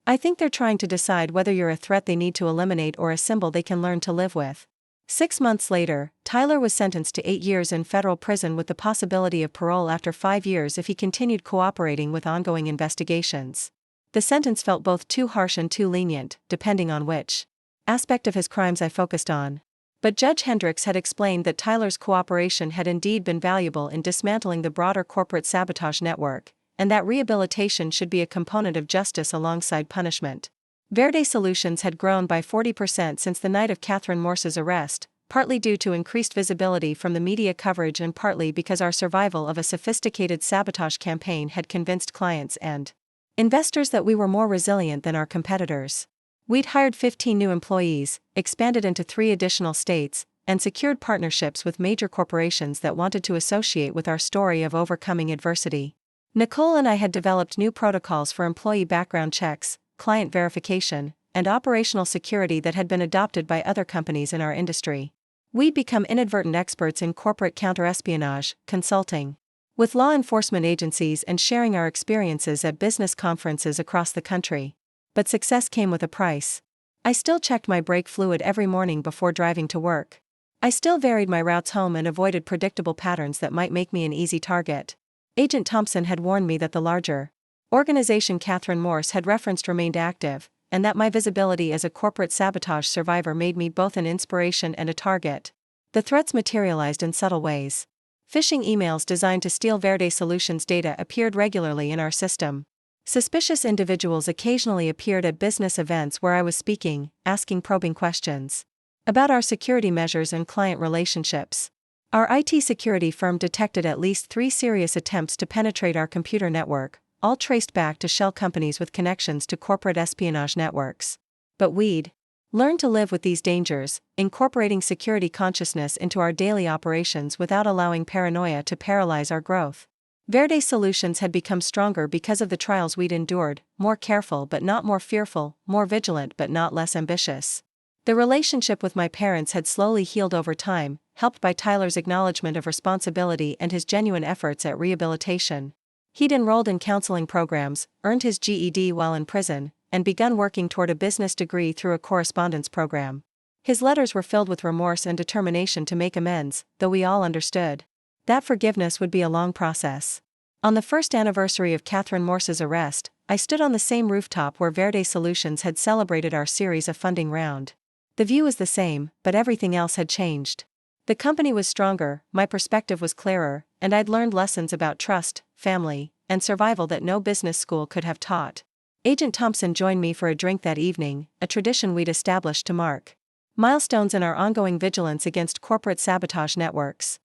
I think they're trying to decide whether you're a threat they need to eliminate or a symbol they can learn to live with. 6 months later, Tyler was sentenced to 8 years in federal prison with the possibility of parole after 5 years if he continued cooperating with ongoing investigations. The sentence felt both too harsh and too lenient, depending on which aspect of his crimes I focused on. But Judge Hendricks had explained that Tyler's cooperation had indeed been valuable in dismantling the broader corporate sabotage network, and that rehabilitation should be a component of justice alongside punishment. Verde Solutions had grown by 40% since the night of Catherine Morse's arrest, partly due to increased visibility from the media coverage and partly because our survival of a sophisticated sabotage campaign had convinced clients and investors that we were more resilient than our competitors. We'd hired 15 new employees, expanded into 3 additional states, and secured partnerships with major corporations that wanted to associate with our story of overcoming adversity. Nicole and I had developed new protocols for employee background checks, client verification, and operational security that had been adopted by other companies in our industry. We'd become inadvertent experts in corporate counterespionage, consulting with law enforcement agencies and sharing our experiences at business conferences across the country. But success came with a price. I still checked my brake fluid every morning before driving to work. I still varied my routes home and avoided predictable patterns that might make me an easy target. Agent Thompson had warned me that the larger organization Catherine Morse had referenced remained active, and that my visibility as a corporate sabotage survivor made me both an inspiration and a target. The threats materialized in subtle ways. Phishing emails designed to steal Verde Solutions data appeared regularly in our system. Suspicious individuals occasionally appeared at business events where I was speaking, asking probing questions about our security measures and client relationships. Our IT security firm detected at least 3 serious attempts to penetrate our computer network, all traced back to shell companies with connections to corporate espionage networks. But we'd learned to live with these dangers, incorporating security consciousness into our daily operations without allowing paranoia to paralyze our growth. Verde Solutions had become stronger because of the trials we'd endured, more careful but not more fearful, more vigilant but not less ambitious. The relationship with my parents had slowly healed over time, helped by Tyler's acknowledgement of responsibility and his genuine efforts at rehabilitation. He'd enrolled in counseling programs, earned his GED while in prison, and begun working toward a business degree through a correspondence program. His letters were filled with remorse and determination to make amends, though we all understood that forgiveness would be a long process. On the first anniversary of Catherine Morse's arrest, I stood on the same rooftop where Verde Solutions had celebrated our series of funding round. The view was the same, but everything else had changed. The company was stronger, my perspective was clearer, and I'd learned lessons about trust, family, and survival that no business school could have taught. Agent Thompson joined me for a drink that evening, a tradition we'd established to mark milestones in our ongoing vigilance against corporate sabotage networks.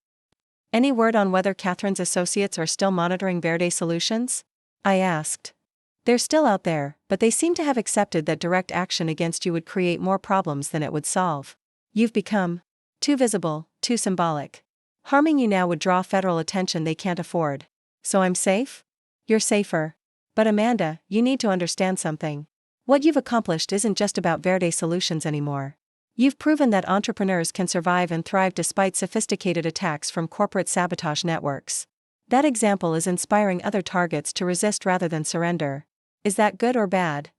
Any word on whether Catherine's associates are still monitoring Verde Solutions? I asked. They're still out there, but they seem to have accepted that direct action against you would create more problems than it would solve. You've become too visible, too symbolic. Harming you now would draw federal attention they can't afford. So I'm safe? You're safer. But Amanda, you need to understand something. What you've accomplished isn't just about Verde Solutions anymore. You've proven that entrepreneurs can survive and thrive despite sophisticated attacks from corporate sabotage networks. That example is inspiring other targets to resist rather than surrender. Is that good or bad?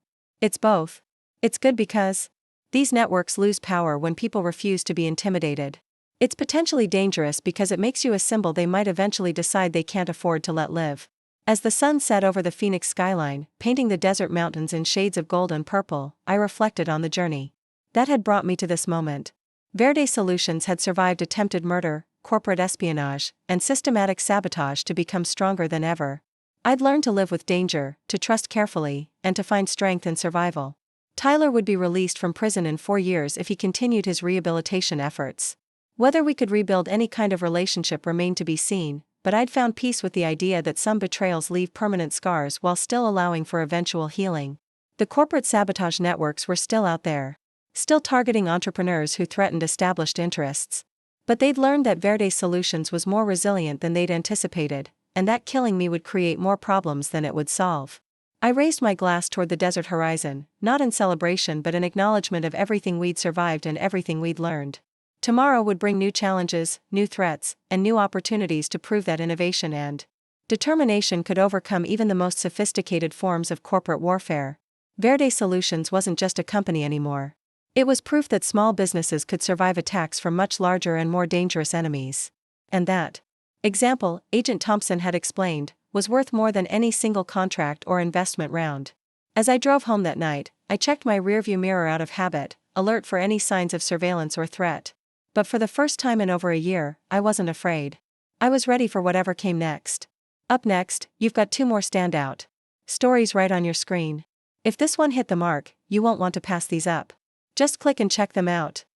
It's both. It's good because these networks lose power when people refuse to be intimidated. It's potentially dangerous because it makes you a symbol they might eventually decide they can't afford to let live. As the sun set over the Phoenix skyline, painting the desert mountains in shades of gold and purple, I reflected on the journey that had brought me to this moment. Verde Solutions had survived attempted murder, corporate espionage, and systematic sabotage to become stronger than ever. I'd learned to live with danger, to trust carefully, and to find strength in survival. Tyler would be released from prison in 4 years if he continued his rehabilitation efforts. Whether we could rebuild any kind of relationship remained to be seen, but I'd found peace with the idea that some betrayals leave permanent scars while still allowing for eventual healing. The corporate sabotage networks were still out there, still targeting entrepreneurs who threatened established interests. But they'd learned that Verde Solutions was more resilient than they'd anticipated, and that killing me would create more problems than it would solve. I raised my glass toward the desert horizon, not in celebration but in acknowledgement of everything we'd survived and everything we'd learned. Tomorrow would bring new challenges, new threats, and new opportunities to prove that innovation and determination could overcome even the most sophisticated forms of corporate warfare. Verde Solutions wasn't just a company anymore. It was proof that small businesses could survive attacks from much larger and more dangerous enemies. And that example, Agent Thompson had explained, was worth more than any single contract or investment round. As I drove home that night, I checked my rearview mirror out of habit, alert for any signs of surveillance or threat. But for the first time in over a year, I wasn't afraid. I was ready for whatever came next. Up next, you've got 2 more standout stories right on your screen. If this one hit the mark, you won't want to pass these up. Just click and check them out.